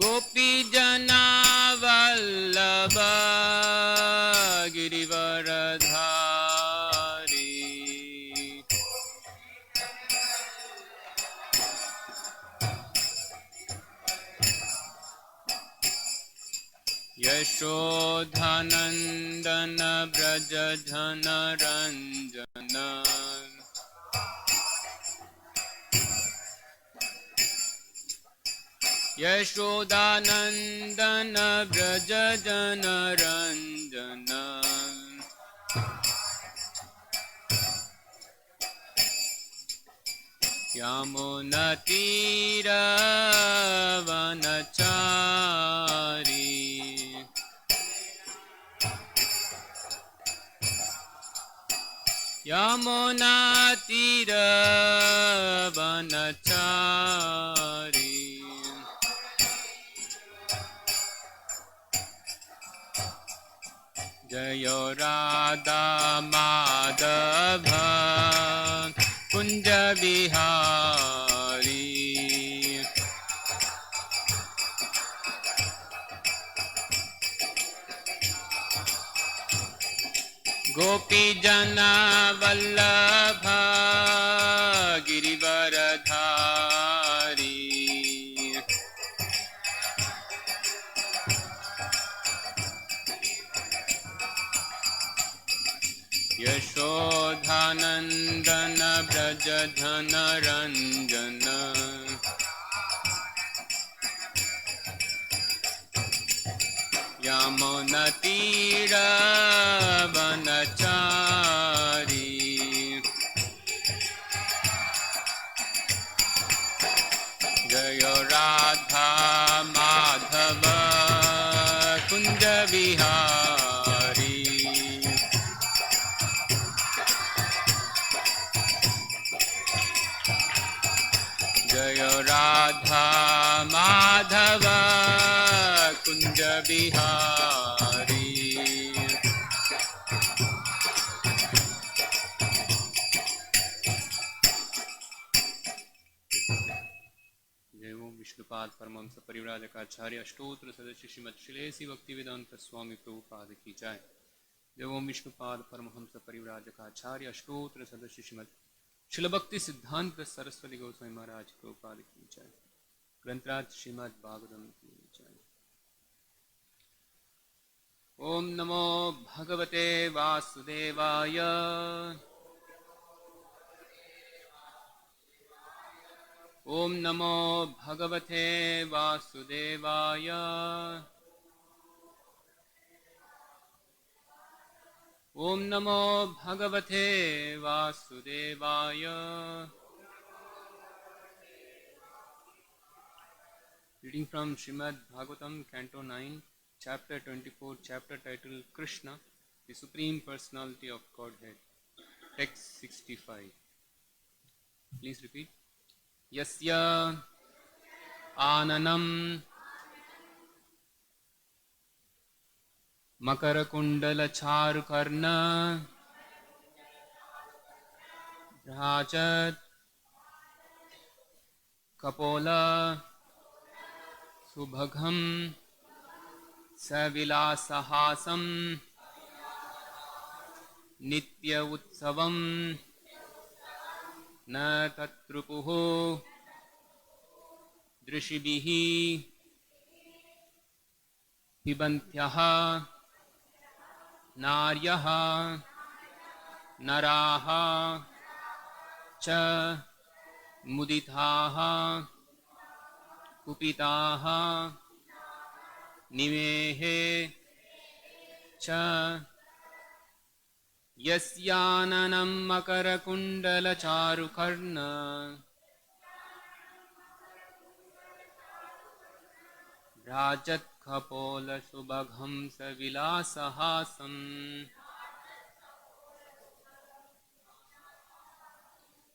गोपी जना वल्लभ गिरिवरधारी यशोधनंदन ब्रज धन रंजन यशोदानंदन ब्रज जन रंजन यमुना तीर वनचारी यमुना तीर वनचारी जय राधा माधव कुंज बिहारी गोपी जना वल्लभ गिरिवरधारी यशोधानंदन ब्रज धन रंजन यमुना तीर वनचारी जय राधा माधव कुंज बिहारी जय राधा माधव कुंज बिहारी जय ओम विष्णुपाद परमहंस परिव्राजकाचार्य अष्टोत्र सदस्य श्रीमद् श्रीलेसी भक्तिवेदांत स्वामी प्रभुपाद की जय। जय ओम विष्णुपाद परमहंस परिव्राजकाचार्य अष्टोत्र सदस्य श्रीमद् श्रील भक्ति सिद्धांत सरस्वती गोस्वामी महाराज प्रभुपाद की जय। ग्रंथराज श्रीमद्-भागवतम की जय। ओम नमो भगवते वासुदेवाय ओम नमो भगवते वासुदेवाय ओम नमो भगवते वासुदेवाय। Reading from Śrīmad-Bhāgavatam, Canto 9, Chapter 24, Chapter titled Kṛṣṇa, the Supreme Personality of Godhead. Text 65. Please repeat. Yasya Ananam Makarakundalacharukarna Rajat Kapola Subhagham Savilasahasam Nitya Utsavam Na Tatrupuho Drishibihi Pibantyaha Naryaha Naraha Cha Muditaha Kupitaha Nimehe Cha Yasyananam Makarakundalacharukarna Rajat Kapola Subhagham Savilasahasam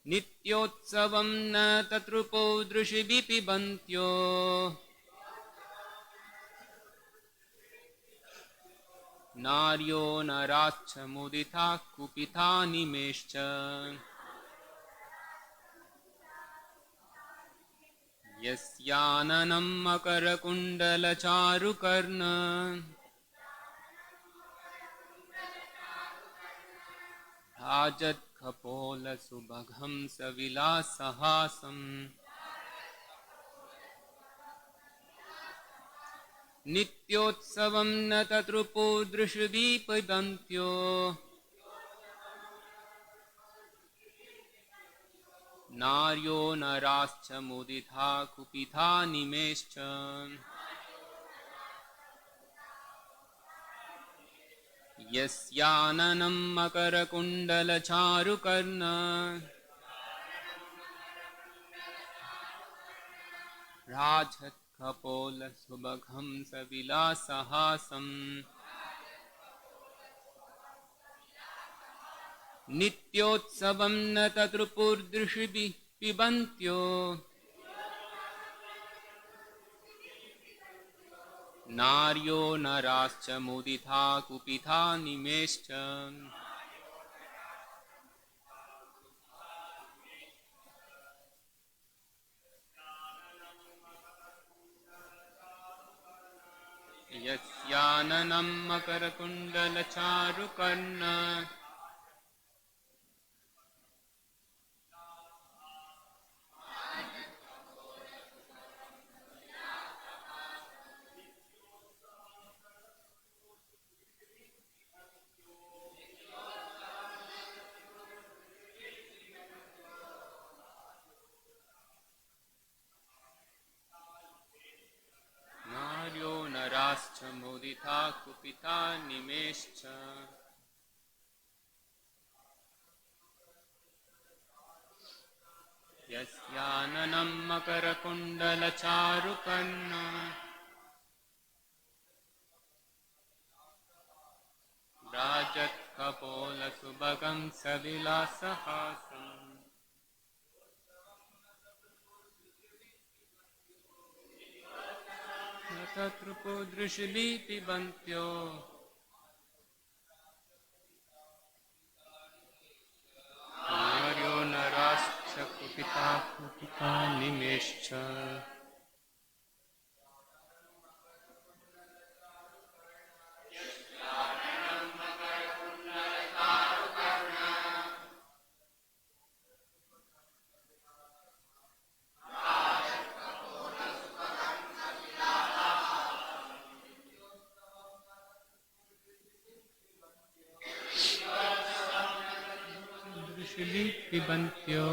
Nityotsavam na tatrupo drushibipi-bantyo Naryo narascha mudita kupita nimescha यस्याननं मकरकुण्डलचारुकर्ण भ्राजत्कपोलसुभगं सविलासहासम् नित्योत्सवं न तत्रुपोदृशभिः पिबन्त्यो नार्यो नराश्च मुदिता कुपिता निमेश्च यस्याननं मकरकुण्डलचारुकर्ण राजत्कपोलसुभगं सविलासहासम् नित्योत्सवं न तत्रुपुर्दृशिभिः पिबन्त्यो नार्यो नराश्च मुदिता कुपिता निमेश्च यस्याननं मकरकुण्डलचारुकर्ण नार्यो नराश्च मुदिता कुपिता निमेश्च यस्याननं मकरकुण्डलचारुकर्ण राजत्कपोलसुभगं सविलासहासम् तत्रुपोदृशिभिः पिबन्त्यो नार्यो नराश्च कुपिता कुपिता निमेश्च पिबन्त्यो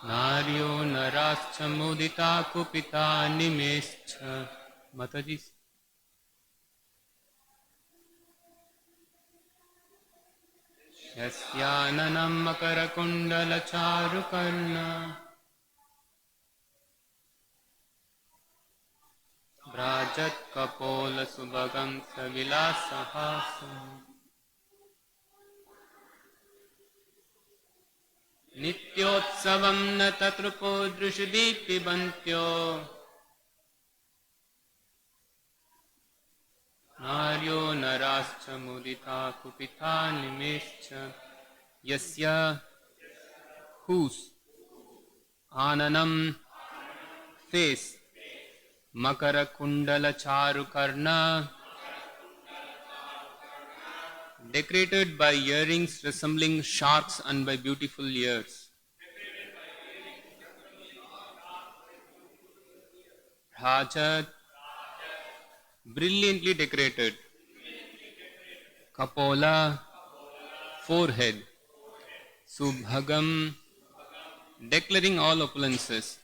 नार्यो नराश्च मुदिता कुपिता निमेश्च माताजी यस्याननं मकरकुण्डलचारुकर्ण भ्राजत्कपोलसुभगं सविलासहासम् नित्योत्सवं न तत्रुपोदृशिभिः पिबन्त्यो नार्यो नराश्च मुदिता कुपिता निमेश्च यस्य whose आननं face Makara-kundala-charu-karna decorated by earrings resembling sharks and by beautiful ears. Rajat, brilliantly decorated. Kapola, forehead. Subhagam, declaring all opulences.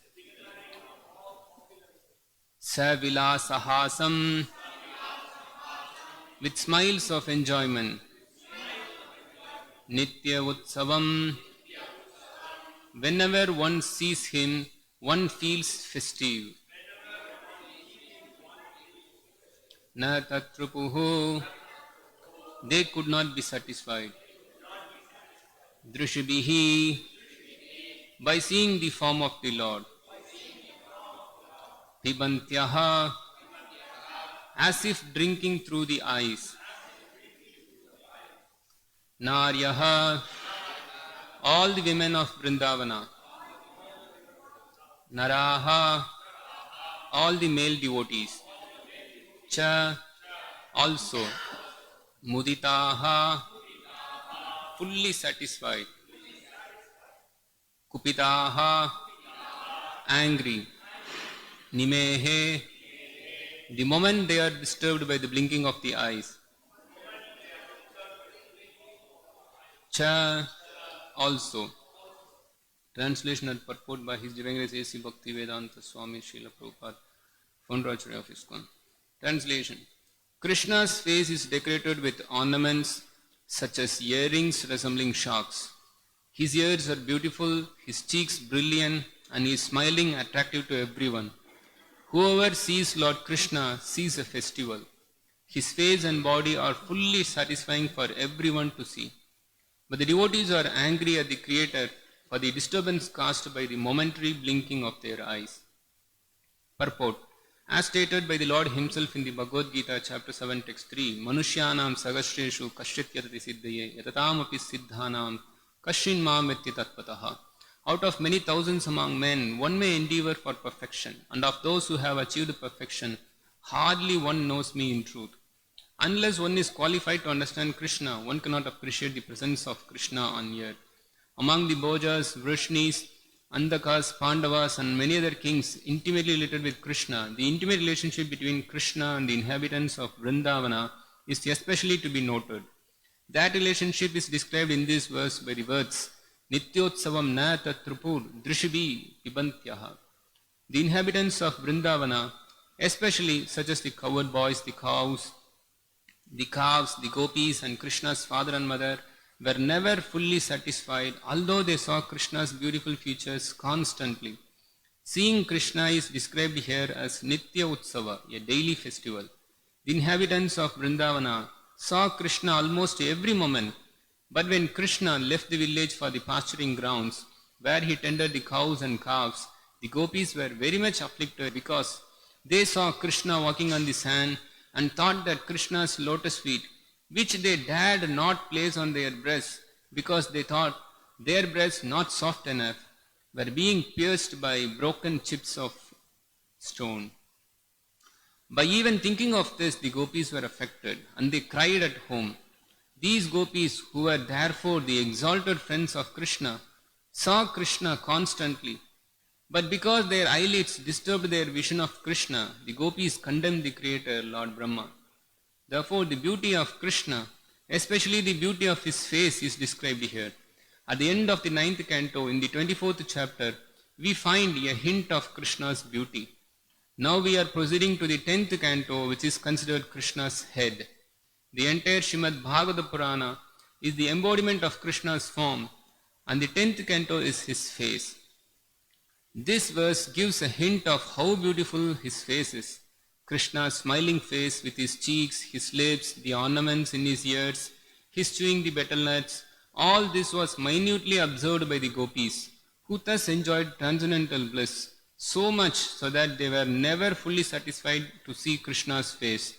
Savilasahasam, with smiles of enjoyment. Nitya Utsavam, whenever one sees him, one feels festive. Na tatrupuhu, they could not be satisfied. Drushibihi, by seeing the form of the Lord. Pibantyaha, as if drinking through the eyes. Naryaha, all the women of Vrindavana, Naraha, all the male devotees, Cha, also, Muditaha, fully satisfied, Kupitaha, angry, Nimehe, the moment they are disturbed by the blinking of the eyes, Cha, also. Translation and purport by His Divine Grace A.C. Bhaktivedanta Swami Srila Prabhupada, founder Acharya of ISKCON. Translation. Krishna's face is decorated with ornaments such as earrings resembling sharks. His ears are beautiful, his cheeks brilliant, and he is smiling, attractive to everyone. Whoever sees Lord Krishna sees a festival. His face and body are fully satisfying for everyone to see. But the devotees are angry at the Creator for the disturbance caused by the momentary blinking of their eyes. Purport. As stated by the Lord Himself in the Bhagavad Gita, chapter 7, text 3, Manushyanam sagashreshu kasyat yatati siddhaye yatatam api siddhanam kashin mam etti tatpataha. Out of many thousands among men, one may endeavor for perfection, and of those who have achieved perfection, hardly one knows me in truth. Unless one is qualified to understand Krishna, one cannot appreciate the presence of Krishna on earth. Among the Bhojas, Vrishnis, Andakas, Pandavas, and many other kings intimately related with Krishna, the intimate relationship between Krishna and the inhabitants of Vrindavana is especially to be noted. That relationship is described in this verse by the words, Nityotsavam na tatrupur drishibhi pibantyaha. The inhabitants of Vrindavana, especially such as the cowherd boys, the calves, the gopis, and Krishna's father and mother, were never fully satisfied, although they saw Krishna's beautiful features constantly. Seeing Krishna is described here as Nitya Utsava, a daily festival. The inhabitants of Vrindavana saw Krishna almost every moment, but when Krishna left the village for the pasturing grounds, where he tended the cows and calves, the gopis were very much afflicted because they saw Krishna walking on the sand and thought that Krishna's lotus feet, which they dared not place on their breasts because they thought their breasts not soft enough, were being pierced by broken chips of stone. By even thinking of this, the gopis were affected, and they cried at home. These gopis, who were therefore the exalted friends of Krishna, saw Krishna constantly, but because their eyelids disturbed their vision of Krishna, the gopis condemned the Creator, Lord Brahma. Therefore, the beauty of Krishna, especially the beauty of his face, is described here. At the end of the 9th canto, in the 24th chapter, we find a hint of Krishna's beauty. Now we are proceeding to the 10th canto, which is considered Krishna's head. The entire Śrīmad-Bhāgavatam Purana is the embodiment of Krishna's form, and the 10th canto is his face. This verse gives a hint of how beautiful his face is. Krishna's smiling face with his cheeks, his lips, the ornaments in his ears, his chewing the betel nuts, all this was minutely observed by the gopis, who thus enjoyed transcendental bliss, so much so that they were never fully satisfied to see Krishna's face,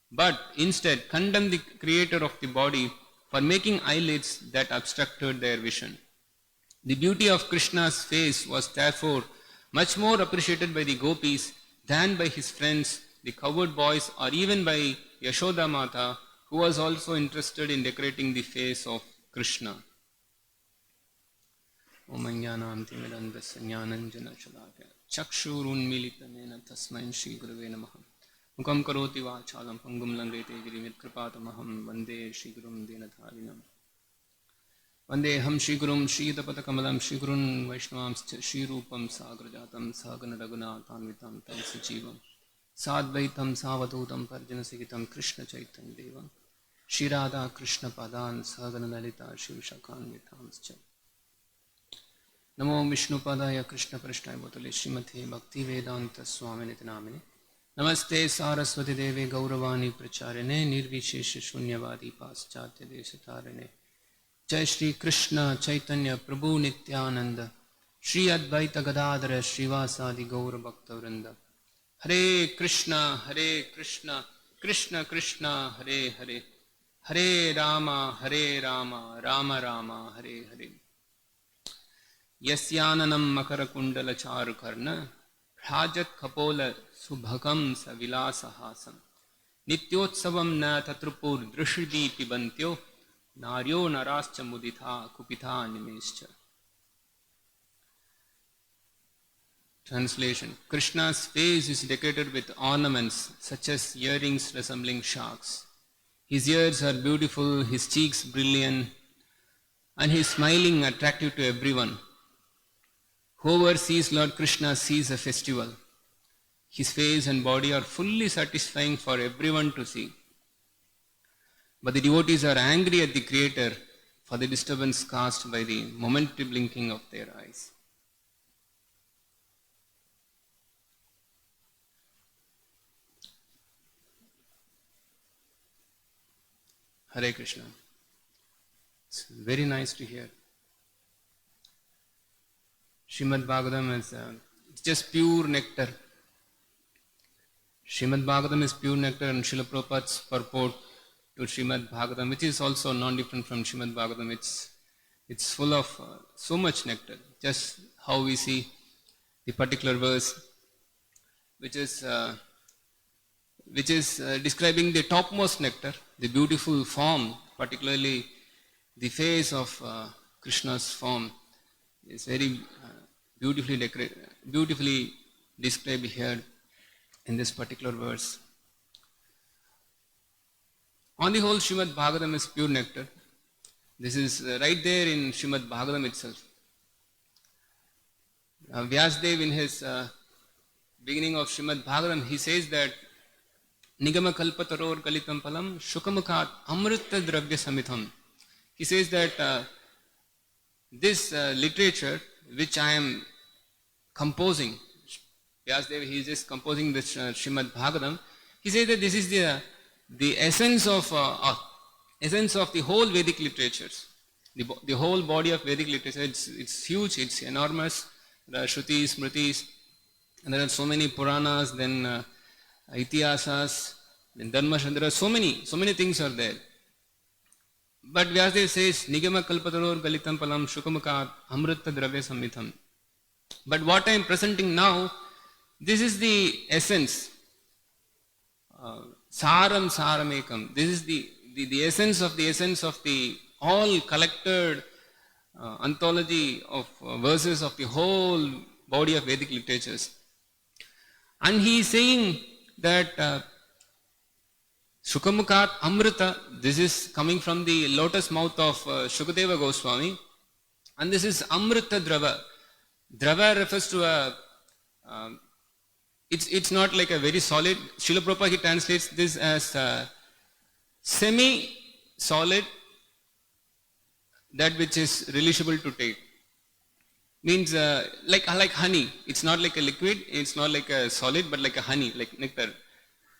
but instead condemned the Creator of the body for making eyelids that obstructed their vision. The beauty of Krishna's face was therefore much more appreciated by the gopis than by his friends, the cowherd boys, or even by Yashoda Mata, who was also interested in decorating the face of Krishna. Om Jnanam Timirandasya Jnananjana Shalakaya Chakshurunmilitanena Tasmai Shri Gurave Namaha Mukam Karoti Vachalam Pangum Langete Girimit Kripatamaham Vande Shri Gurum Dinadharinam Vandeham Shri Gurum Shri Dapatakamalam Shri Gurun Vaishnavamscha Shri Rupam Sagrajatam Sagana Raghunatanvitam Tam Sajivam Sadvaitam Savadutam Parjanasigitam Krishna Chaitanya Devam Shri Radha Krishna Padan Sagana Lalita Shiv Shakanvitamscha Namo Vishnu Padaya Krishna Prashnaya Bhutale Srimate Bhakti Vedanta Swami Namine Namaste Saraswati Devi Gauravani Pracharine Nirvishesha Shunyavadi Paschatya Deshatarine Jai Shri Krishna Chaitanya Prabhu Nityananda Shri Advaita Gadadhara Srivasadi Gaura Bhakta Vrinda Hare Krishna Krishna Krishna Hare Hare Hare Rama Rama Rama Hare Hare Yasyananam makara kundala charu karna Rajat kapola subhakam savilasahasam Nityotsavam na tatrupur drishidi pibantyo Naryo narascha muditha kupitha nimescha. Translation. Krishna's face is decorated with ornaments such as earrings resembling sharks. His ears are beautiful, his cheeks brilliant, and his smiling attractive to everyone. Whoever sees Lord Krishna sees a festival. His face and body are fully satisfying for everyone to see. But the devotees are angry at the Creator for the disturbance caused by the momentary blinking of their eyes. Hare Krishna. It's very nice to hear. Śrīmad-Bhāgavatam is it's just pure nectar. Śrīmad-Bhāgavatam is pure nectar, and Srila Prabhupada's purport to Śrīmad-Bhāgavatam, which is also non-different from Śrīmad-Bhāgavatam, it's full of so much nectar. Just how we see the particular verse, which is describing the topmost nectar, the beautiful form, particularly the face of Krishna's form, is very beautifully described here in this particular verse. On the whole, Śrīmad-Bhāgavatam is pure nectar. This is right there in Śrīmad-Bhāgavatam itself. Vyasadeva, in his beginning of Śrīmad-Bhāgavatam, he says that Nigama kalpataror kalitam palam shukamukat amrita dravya samitham. He says that this literature which I am composing, Vyasadeva, he is just composing this Śrīmad-Bhāgavatam. He says that this is the essence of the whole Vedic literatures, the whole body of Vedic literature. It's huge, it's enormous. There are Shrutis, Smritis, and there are so many Puranas, then Itihasas, then Dharmashandra. There are so many things are there. But Vyasadeva says, Nigama kalpataror galitam palam shukamukat amrita dravya samitham. But what I am presenting now, this is the essence. Saram saramekam. This is the essence of the all collected anthology of verses of the whole body of Vedic literatures. And he is saying that Shukamukat Amrita, this is coming from the lotus mouth of Shukadeva Goswami, and this is Amrita Drava. Drava refers to it's not like a very solid. Srila Prabhupada, he translates this as semi-solid, that which is relishable to take. Means like honey. It's not like a liquid, it's not like a solid, but like a honey, like nectar.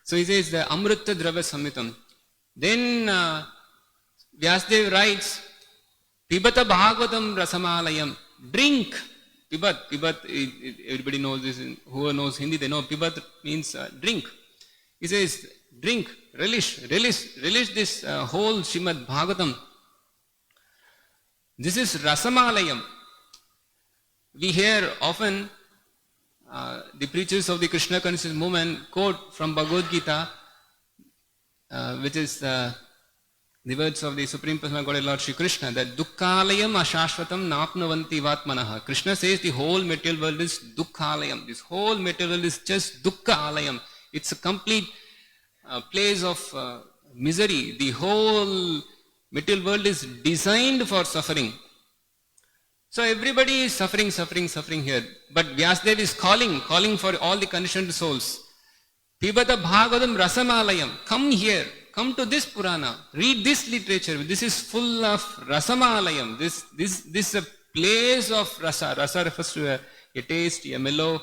So he says the Amrita Drava Samitam. Then Vyasadeva writes, Pibata Bhāgavatam Rasamalayam. Drink. Pibat, everybody knows this. Whoever knows Hindi, they know Pibat means drink. He says, drink, relish this whole Śrīmad-Bhāgavatam. This is Rasamalayam. We hear often the preachers of the Krishna conscious movement quote from Bhagavad Gita, which is the words of the Supreme Personality of Godhead Lord Shri Krishna, that Dukkhalayam ashashvatam napnavanti vatmanaha. Krishna says the whole material world is Dukkhalayam. This whole material world is just Dukkhalayam. It's a complete place of misery. The whole material world is designed for suffering. So everybody is suffering here. But Vyasadeva is calling for all the conditioned souls. Pibata Bhāgavatam Rasamalayam. Come here. Come to this Purana. Read this literature. This is full of Rasamalayam. This is a place of rasa. Rasa refers to a taste, a mellow,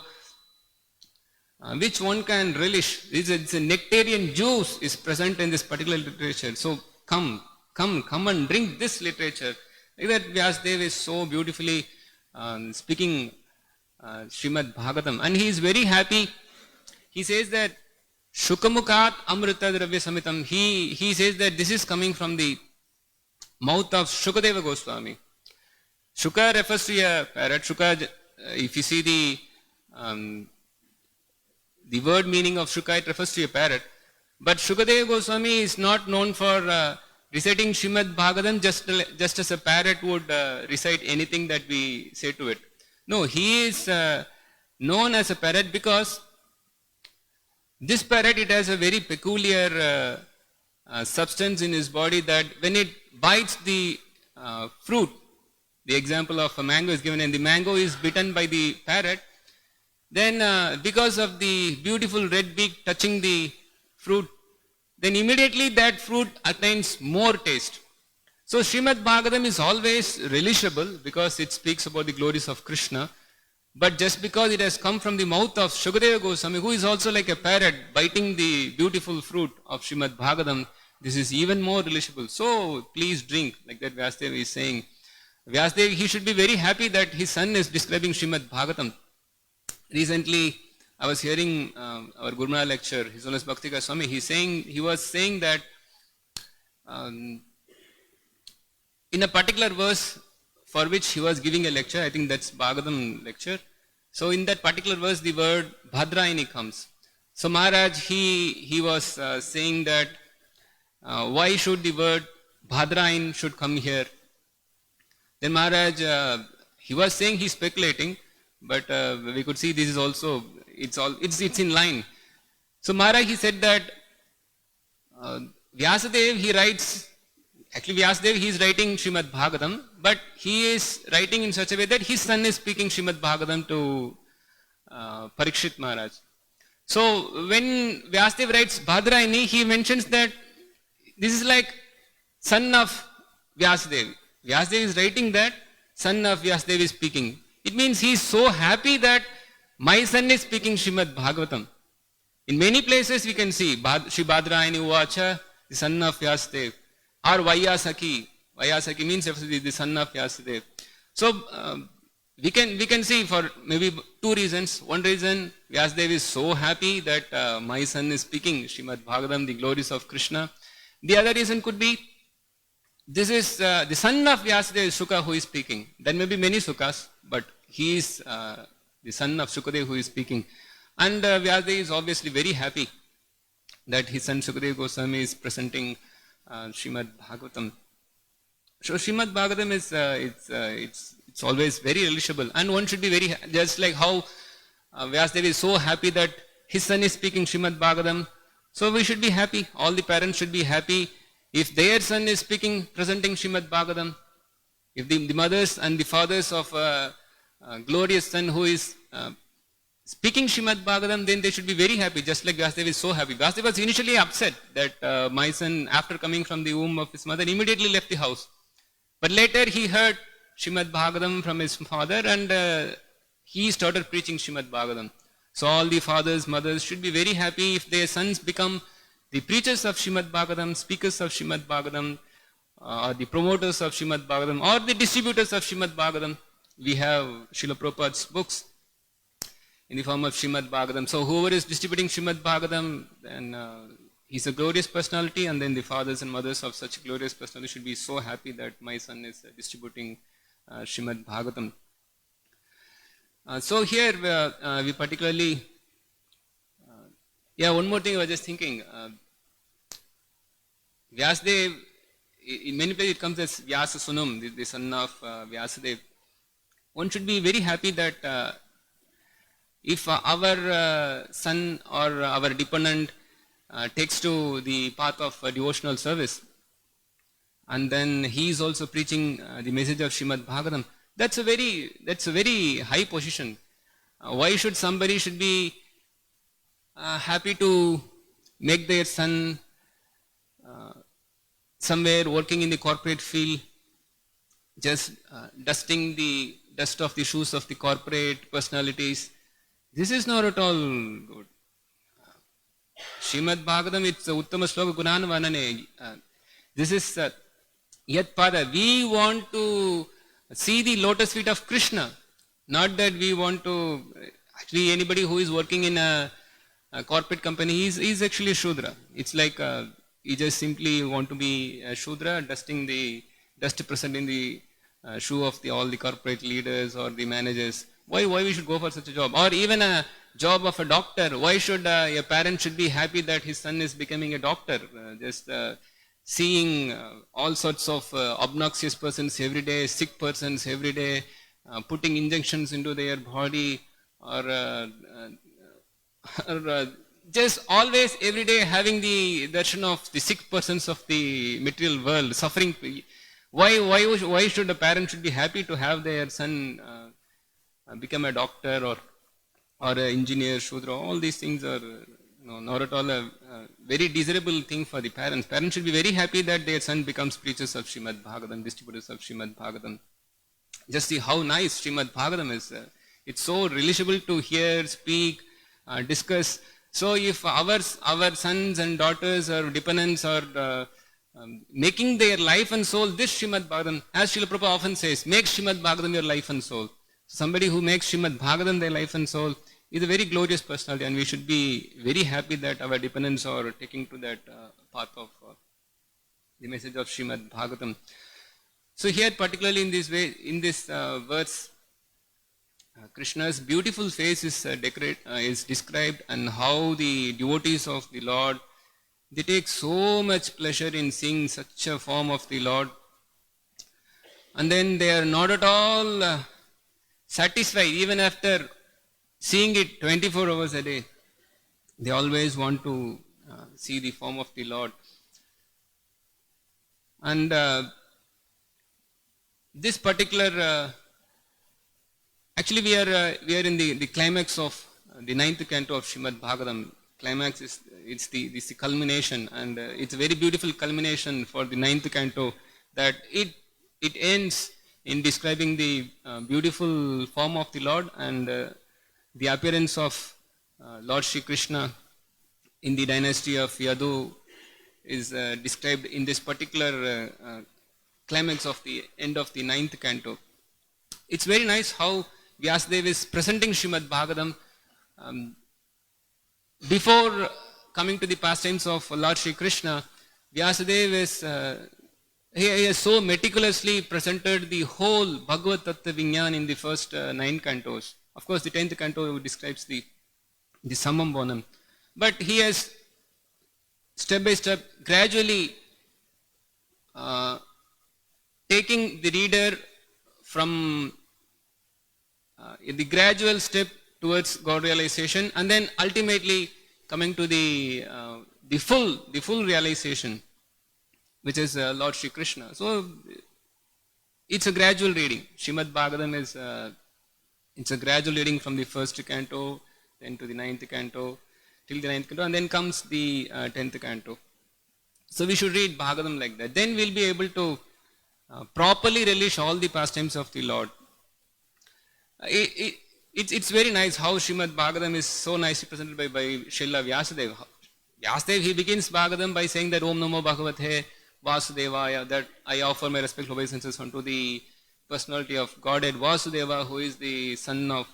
which one can relish. It's a nectarian juice is present in this particular literature. So come and drink this literature. Like that Vyasadeva is so beautifully speaking Śrīmad-Bhāgavatam. And he is very happy. He says that Shukamukat Amrita Dravya Samitam. He says that this is coming from the mouth of Shukadeva Goswami. Shuka refers to a parrot. Shuka, if you see the word meaning of Shuka, it refers to a parrot. But Shukadeva Goswami is not known for reciting Śrīmad-Bhāgavatam just as a parrot would recite anything that we say to it. No, he is known as a parrot because this parrot, it has a very peculiar substance in his body that when it bites the fruit, the example of a mango is given and the mango is bitten by the parrot, then because of the beautiful red beak touching the fruit, then immediately that fruit attains more taste. So Śrīmad-Bhāgavatam is always relishable because it speaks about the glories of Kṛṣṇa. But just because it has come from the mouth of Shukadeva Goswami, who is also like a parrot biting the beautiful fruit of Śrīmad-Bhāgavatam, this is even more relishable. So please drink, like that Vyasadeva is saying. Vyasadeva, he should be very happy that his son is describing Śrīmad-Bhāgavatam. Recently, I was hearing our Gurmana lecture, His Holiness Bhakti Swami, he was saying that in a particular verse for which he was giving a lecture, I think that's Bhagavatam lecture. So in that particular verse, the word Bhadrayani comes. So Maharaj, he was saying that why should the word Bhadrayan should come here? Then Maharaj, he was saying he's speculating, but we could see this is also, it's in line. So Maharaj, he said that Vyasadeva, he writes, actually Vyasadeva, he is writing Śrīmad-Bhāgavatam, but he is writing in such a way that his son is speaking Śrīmad-Bhāgavatam to Parikshit Maharaj. So when Vyasadeva writes Bhadrayani, he mentions that this is like son of Vyasadeva. Vyasadeva is writing that son of Vyasadeva is speaking. It means he is so happy that my son is speaking Śrīmad-Bhāgavatam. In many places we can see Shri Bhadrayani Uvacha, the son of Vyasadeva, or Vayasaki. Vayasaki means the son of Vyasadeva. So we can see for maybe two reasons. One reason, Vyasadeva is so happy that my son is speaking Śrīmad-Bhāgavatam, the glories of Kṛṣṇa. The other reason could be, this is the son of Vyasadeva is Shuka who is speaking. There may be many Shukas, but he is the son of Shukadeva who is speaking. And Vyasadeva is obviously very happy that his son Shukadeva Goswami is presenting Śrīmad-Bhāgavatam. So Śrīmad-Bhāgavatam is it's always very relishable, and one should be very, just like how Vyasadeva is so happy that his son is speaking Śrīmad-Bhāgavatam. So we should be happy. All the parents should be happy if their son is speaking, presenting Śrīmad-Bhāgavatam. If the mothers and the fathers of a glorious son who is speaking Śrīmad-Bhāgavatam, then they should be very happy, just like Vyasadeva is so happy. Vyasadeva was initially upset that my son, after coming from the womb of his mother, immediately left the house. But later he heard Śrīmad-Bhāgavatam from his father, and he started preaching Śrīmad-Bhāgavatam. So all the fathers, mothers should be very happy if their sons become the preachers of Śrīmad-Bhāgavatam, speakers of Śrīmad-Bhāgavatam, or the promoters of Śrīmad-Bhāgavatam, or the distributors of Śrīmad-Bhāgavatam. We have Srila Prabhupada's books in the form of Śrīmad-Bhāgavatam. So whoever is distributing Śrīmad-Bhāgavatam, then he's a glorious personality, and then the fathers and mothers of such glorious personality should be so happy that my son is distributing Śrīmad-Bhāgavatam. So here we particularly, one more thing I was just thinking. Vyasadeva, in many places it comes as Vyasa Sunam, the son of Vyasadeva. One should be very happy that if our son or our dependent takes to the path of devotional service, and then he is also preaching the message of Śrīmad-Bhāgavatam, that's a very high position. Why should somebody should be happy to make their son somewhere working in the corporate field, just dusting the dust of the shoes of the corporate personalities? This is not at all good. Śrīmad-Bhāgavatam, it's a Uttama Sloka Gunan Vanane. This is Yat Pada. We want to see the lotus feet of Kṛṣṇa, not that we want to, actually anybody who is working in a corporate company is actually a Shudra. It's like you just simply want to be a Shudra, dusting the dust present in the shoe of all the corporate leaders or the managers. Why we should go for such a job? Or even a job of a doctor. Why should a parent should be happy that his son is becoming a doctor? Just seeing all sorts of obnoxious persons every day, sick persons every day, putting injections into their body, or just always every day having the darshan of the sick persons of the material world, suffering. Why should a parent should be happy to have their son become a doctor or an engineer, Shudra? All these things are not at all a very desirable thing for the parents. Parents should be very happy that their son becomes preachers of Śrīmad-Bhāgavatam, distributors of Śrīmad-Bhāgavatam. Just see how nice Śrīmad-Bhāgavatam is. It's so relishable to hear, speak, discuss. So if our sons and daughters or dependents are making their life and soul this Śrīmad-Bhāgavatam, as Srila Prabhupada often says, make Śrīmad-Bhāgavatam your life and soul. Somebody who makes Śrīmad-Bhāgavatam their life and soul is a very glorious personality, and we should be very happy that our dependents are taking to that path of the message of Śrīmad-Bhāgavatam. So here, particularly in this way, in this verse, Krishna's beautiful face is described, and how the devotees of the Lord, they take so much pleasure in seeing such a form of the Lord, and then they are not at all satisfied even after seeing it 24 hours a day. They always want to see the form of the Lord. And this particular, actually we are in the climax of the 9th canto of Śrīmad-Bhāgavatam. Climax is the culmination, and it's a very beautiful culmination for the 9th canto, that it ends in describing the beautiful form of the Lord and the appearance of Lord Shri Kṛṣṇa in the dynasty of Yadu is described in this particular climax of the end of the 9th canto. It's very nice how Vyasadeva is presenting Śrīmad-Bhāgavatam. Before coming to the pastimes of Lord Shri Kṛṣṇa, Vyasadeva is he has so meticulously presented the whole Bhagavad Tattva Vijnana in the first 9 cantos. Of course, the 10th canto describes the Sammam Bonam. But he has, step by step, gradually taking the reader from the gradual step towards God realization, and then ultimately coming to the full realization, which is Lord Shri Kṛṣṇa. So it's a gradual reading. Śrīmad-Bhāgavatam is it's a gradual reading from the first canto, then to the 9th canto, till the 9th canto, and then comes the 10th canto. So we should read Bhagavatam like that. Then we'll be able to properly relish all the pastimes of the Lord. It's very nice how Śrīmad-Bhāgavatam is so nicely presented by Srila Vyasadeva. Vyasadeva, he begins Bhagavatam by saying that Om Namo Bhagavate Vasudevaya, that I offer my respectful obeisances unto the personality of Godhead Vasudeva, who is the son of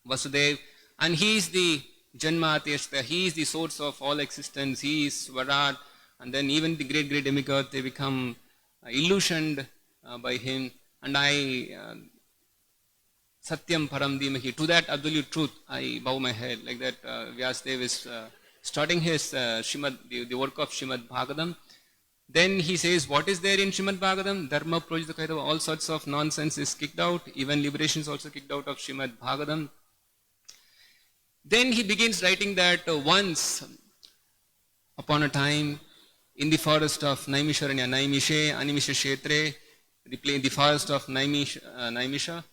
Vasudeva, and he is the Janmatiyashta, he is the source of all existence, he is Swarat, and then even the great demigod, they become illusioned by him, and I Satyam Param Dhimahi, to that absolute truth I bow my head. Like that, Vyasadeva is starting his the work of Śrīmad-Bhāgavatam. Then he says, what is there in Śrīmad-Bhāgavatam? Dharma Projita, all sorts of nonsense is kicked out, even liberation is also kicked out of Śrīmad-Bhāgavatam. Then he begins writing that once upon a time in the forest of Naimisharanya, Naimishe, Animisha Kshetre, the forest of Naimisha.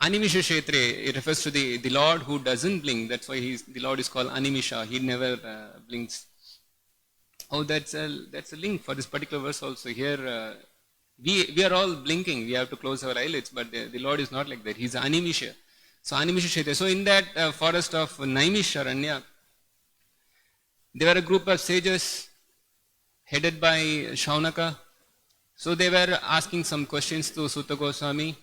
Animisha Kshetre, it refers to the Lord who doesn't blink. That's why the Lord is called Animisha. He never blinks. Oh, that's a link for this particular verse also. Here, we are all blinking. We have to close our eyelids, but the Lord is not like that. He's Animisha. So Animisha Kshetre. So in that forest of Naimisharanya, there were a group of sages headed by Shaunaka. So they were asking some questions to Sutta Goswami.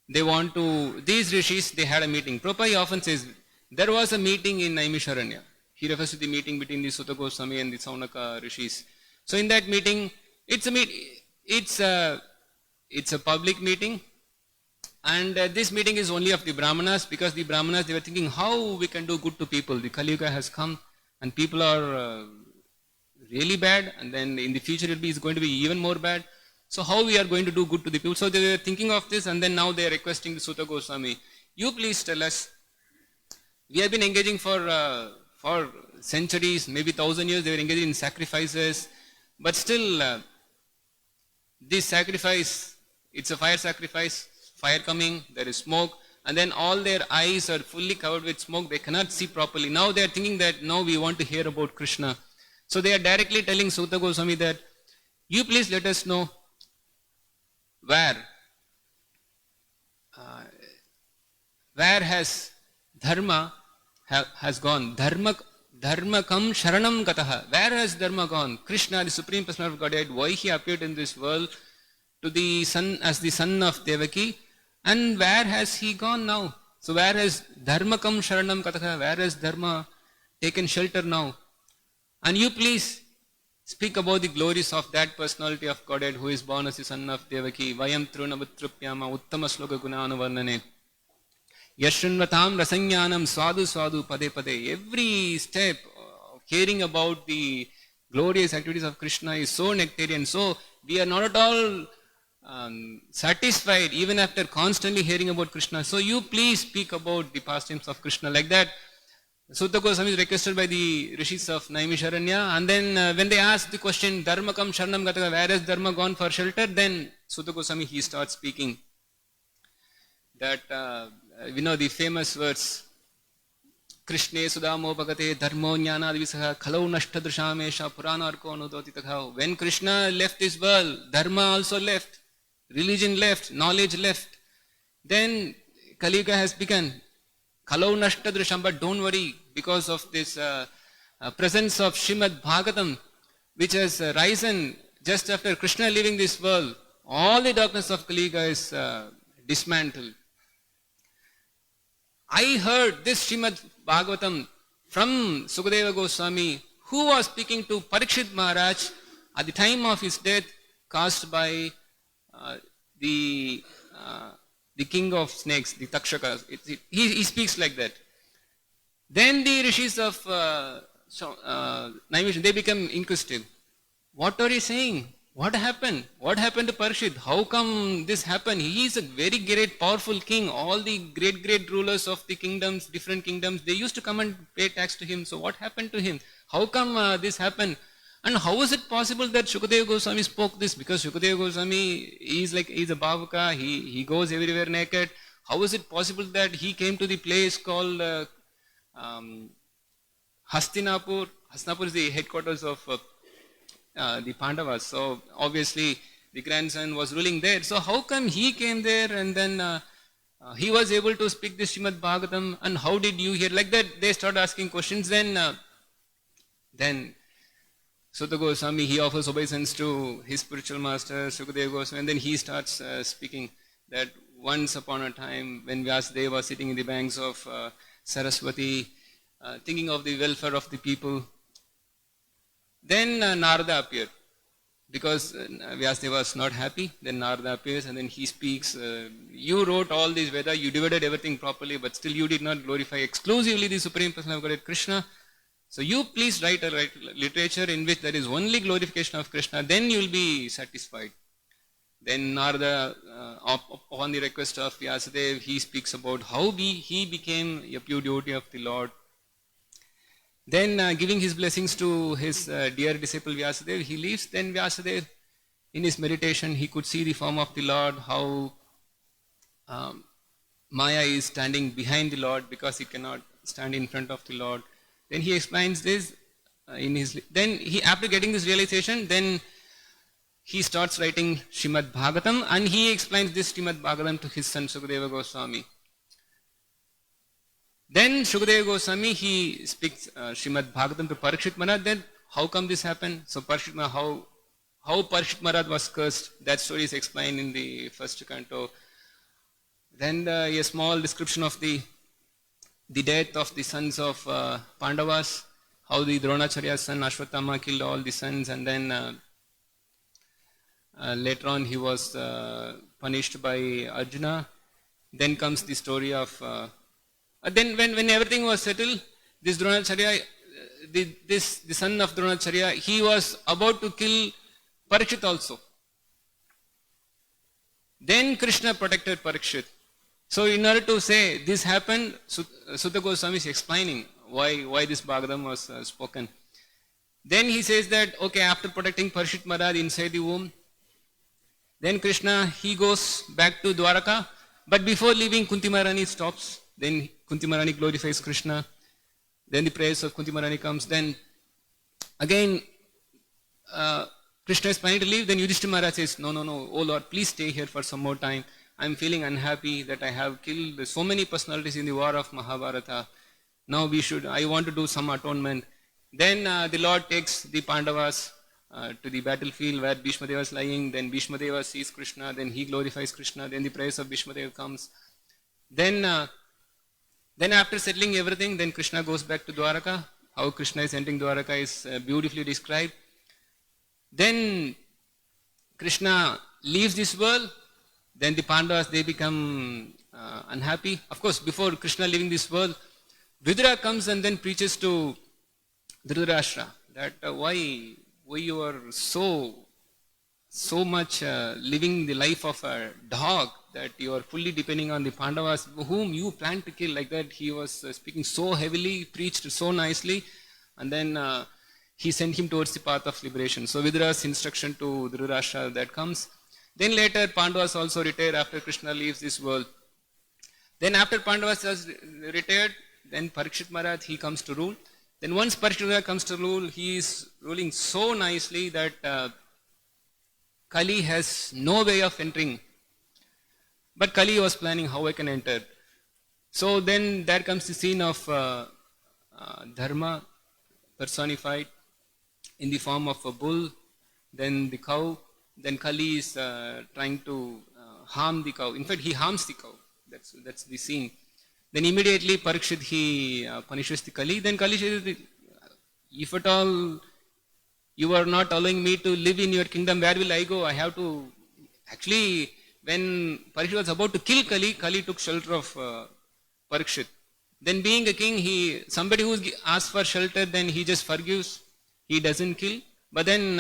These rishis, they had a meeting. Prabhupada often says, there was a meeting in Naimisharanya. He refers to the meeting between the Sutta Goswami and the Saunaka rishis. So in that meeting, it's a public meeting, and this meeting is only of the Brahmanas, because the Brahmanas, they were thinking how we can do good to people. The Kali Yuga has come and people are really bad, and then in the future it's going to be even more bad. So how we are going to do good to the people? So they were thinking of this, and then now they are requesting the Sutta Goswami, you please tell us. We have been engaging for centuries, maybe 1,000 years, they were engaging in sacrifices, but still this sacrifice, it's a fire sacrifice, fire coming, there is smoke, and then all their eyes are fully covered with smoke, they cannot see properly. Now they are thinking that, no, we want to hear about Kṛṣṇa. So they are directly telling Sutta Goswami that, you please let us know where has dharma has gone. Dharma kam sharanam gataha. Where has dharma gone? Kṛṣṇa, the Supreme Personality of Godhead, why he appeared in this world to the son, as the son of Devaki, and where has he gone now? So where has dharma kam sharanam gataha? Where has dharma taken shelter now? And you please speak about the glories of that personality of Godhead who is born as the son of Devaki. Vayam trunavatrupyama uttama sloka gunanu varnane. Yashunvatam rasanyanam swadu swadu pade pade. Every step hearing about the glorious activities of Kṛṣṇa is so nectarian. So we are not at all satisfied even after constantly hearing about Kṛṣṇa. So you please speak about the pastimes of Kṛṣṇa. Like that, Sutta Goswami is requested by the rishis of Naimisharanya, and then when they ask the question, Dharma kam sharanam gataka, where has Dharma gone for shelter? Then Sutta Goswami, he starts speaking that, we know the famous words, Krishne sudamo bhagate dharmo jnana divisaha khalau nashta drishamesha puranarko anudotitaka. When Kṛṣṇa left this world, Dharma also left, religion left, knowledge left. Then Kali Yuga has begun. Khalau nashta drisham, but don't worry, because of this presence of Śrīmad-Bhāgavatam, which has risen just after Kṛṣṇa leaving this world, all the darkness of Kali Yuga is dismantled. I heard this Śrīmad-Bhāgavatam from Sukadeva Goswami, who was speaking to Parikshit Maharaj at the time of his death, caused by the king of snakes, the Takshakas. He speaks like that. Then the rishis of Naimishan, they become inquisitive. What are you saying? What happened? What happened to Parikshit? How come this happened? He is a very great, powerful king. All the great rulers of the kingdoms, different kingdoms, they used to come and pay tax to him. So what happened to him? How come this happened? And how is it possible that Shukadeva Goswami spoke this? Because Shukadeva Goswami he's a bhavaka, he goes everywhere naked. How is it possible that he came to the place called Hastinapur? Hastinapur is the headquarters of the Pandavas. So obviously the grandson was ruling there. So how come he came there and then he was able to speak this Śrīmad-Bhāgavatam? And how did you hear? Like that they start asking questions. Then Sutta Goswami, he offers obeisance to his spiritual master, Sukadeva Goswami, and then he starts speaking that once upon a time when Vyasadeva was sitting in the banks of Saraswati, thinking of the welfare of the people, then Narada appeared. Because Vyasadeva was not happy, then Narada appears and then he speaks, you wrote all these Vedas, you divided everything properly, but still you did not glorify exclusively the Supreme Personality of Godhead, Kṛṣṇa. So you please write a literature in which there is only glorification of Kṛṣṇa, then you will be satisfied. Then Narada, upon the request of Vyasadeva, he speaks about how he became a pure devotee of the Lord. Then giving his blessings to his dear disciple Vyasadeva, he leaves. Then Vyasadeva, in his meditation, he could see the form of the Lord, how Maya is standing behind the Lord because he cannot stand in front of the Lord. Then he explains this after getting this realization, then he starts writing Śrīmad-Bhāgavatam, and he explains this Śrīmad-Bhāgavatam to his son Sukadeva Goswami. Then Sukadeva Goswami, he speaks Śrīmad-Bhāgavatam to Parikshit Maharaj. Then how come this happened? So Parikshit Maharaj, how Parikshit Maharaj was cursed, that story is explained in the first canto. Then a small description of the death of the sons of Pandavas, how the Dronacharya's son Ashwatthama killed all the sons, and then Later on he was punished by Arjuna. Then comes the story of then when everything was settled, this Dronacharya, the son of Dronacharya, he was about to kill Parikshit also. Then Krishna protected Parikshit. So in order to say this happened, Sutta Goswami is explaining why this Bhagavatam was spoken. Then he says that, okay, after protecting Parikshit Maharaj inside the womb, then Krishna, he goes back to Dwaraka, but before leaving, Kunti Maharani stops. Then Kunti Maharani glorifies Krishna. Then the praise of Kunti Maharani comes. Then again, Krishna is planning to leave. Then Yudhishthira Maharaj says, no, oh Lord, please stay here for some more time. I am feeling unhappy that I have killed so many personalities in the war of Mahabharata. Now I want to do some atonement. Then the Lord takes the Pandavas to the battlefield where Bhishma Deva is lying. Then Bhishma Deva sees Krishna. Then he glorifies Krishna. Then the praise of Bhishma Deva comes. Then after settling everything, then Krishna goes back to Dwaraka. How Krishna is entering Dwaraka is beautifully described. Then Krishna leaves this world. Then the Pandavas, they become unhappy. Of course, before Krishna leaving this world, Vidura comes and then preaches to Dhritarashtra that why you are so much living the life of a dog, that you are fully depending on the Pandavas whom you plan to kill. Like that, he was speaking so heavily, preached so nicely, and then he sent him towards the path of liberation. So Vidura's instruction to Dhritarashtra that comes. Then later Pandavas also retire after Krishna leaves this world. Then after Pandavas has retired, then Parikshit Maharaj, he comes to rule. Then once Parikshit Maharaj comes to rule, he is ruling so nicely that Kali has no way of entering. But Kali was planning how I can enter. So then there comes the scene of Dharma personified in the form of a bull, then the cow. Then Kali is trying to harm the cow. In fact, he harms the cow. That's the scene. Then immediately Parikshit, he punishes the Kali. Then Kali says, if at all you are not allowing me to live in your kingdom, where will I go? I have to... Actually, when Parikshit was about to kill Kali, Kali took shelter of Parikshit. Then being a king, somebody who asks for shelter, then he just forgives. He doesn't kill. But then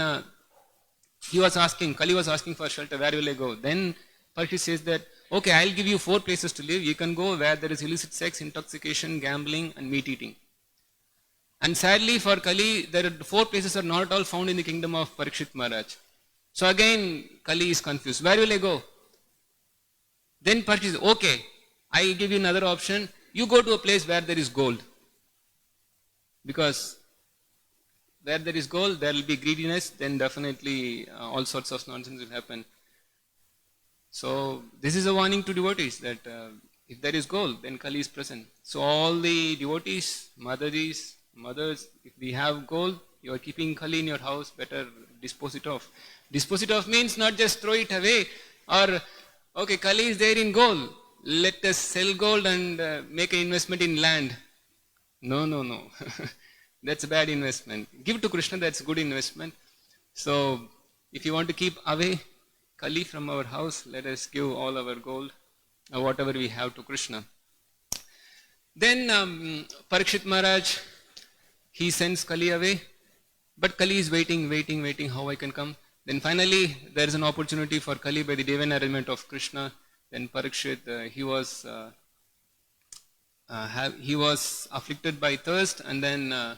Kali was asking for shelter, where will I go? Then Parikshit says that, okay, I'll give you 4 places to live. You can go where there is illicit sex, intoxication, gambling, and meat eating. And sadly for Kali, there are 4 places are not at all found in the kingdom of Parikshit Maharaj. So again, Kali is confused. Where will I go? Then Parikshit says, okay, I give you another option. You go to a place where there is gold. Because where there is gold, there will be greediness, then definitely all sorts of nonsense will happen. So this is a warning to devotees that if there is gold, then Kali is present. So all the devotees, mothers, if we have gold, you are keeping Kali in your house, better dispose it off. Dispose it off means not just throw it away or, okay, Kali is there in gold, let us sell gold and make an investment in land. No. That's a bad investment. Give to Krishna, that's a good investment. So if you want to keep away Kali from our house, let us give all our gold or whatever we have to Krishna. Then Parikshit Maharaj, he sends Kali away, but Kali is waiting, how I can come. Then finally there is an opportunity for Kali by the divine arrangement of Krishna. Then Parikshit, he was afflicted by thirst, and then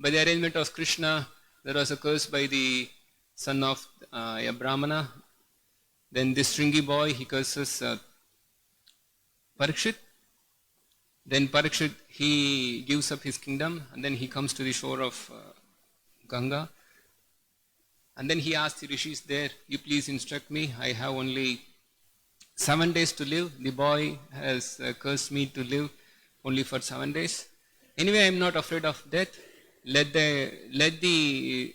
by the arrangement of Krishna, there was a curse by the son of a Brahmana. Then this stringy boy, he curses Parikshit. Then Parikshit, he gives up his kingdom, and then he comes to the shore of Ganga. And then he asks the rishis there, you please instruct me, I have only 7 days to live. The boy has cursed me to live only for 7 days. Anyway, I am not afraid of death. Let the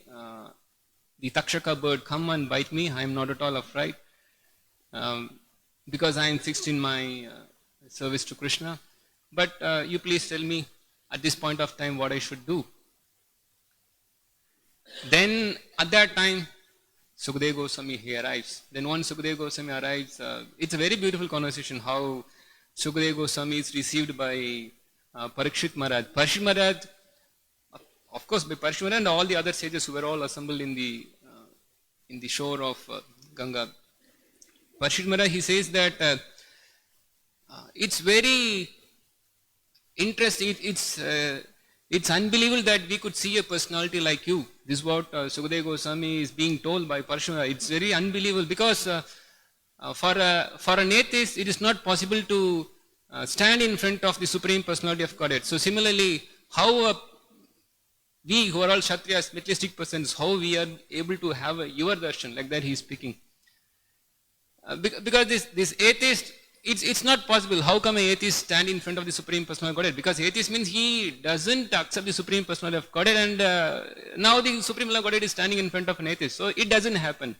Takshaka bird come and bite me. I am not at all afraid because I am fixed in my service to Krishna. But you please tell me at this point of time what I should do. Then at that time, Sukadeva Goswami, he arrives. Then once Sukadeva Goswami arrives, it's a very beautiful conversation how Sukadeva Goswami is received by Parikshit Maharaj. Parikshit Maharaj, of course, by Parikshit Maharaj and all the other sages who were all assembled in the shore of Ganga. Parikshit Maharaj, he says that it's very interesting. It's unbelievable that we could see a personality like you. This is what Sukadeva Goswami is being told by Parikshit Maharaj. It's very unbelievable because for an atheist, it is not possible to stand in front of the Supreme Personality of Godhead. So similarly, how we who are all Kshatriyas, materialistic persons, how we are able to have your darshan, like that he is speaking. Because this atheist, it's not possible. How come an atheist stand in front of the Supreme Personality of Godhead? Because atheist means he doesn't accept the Supreme Personality of Godhead, and now the Supreme Personality of Godhead is standing in front of an atheist. So it doesn't happen.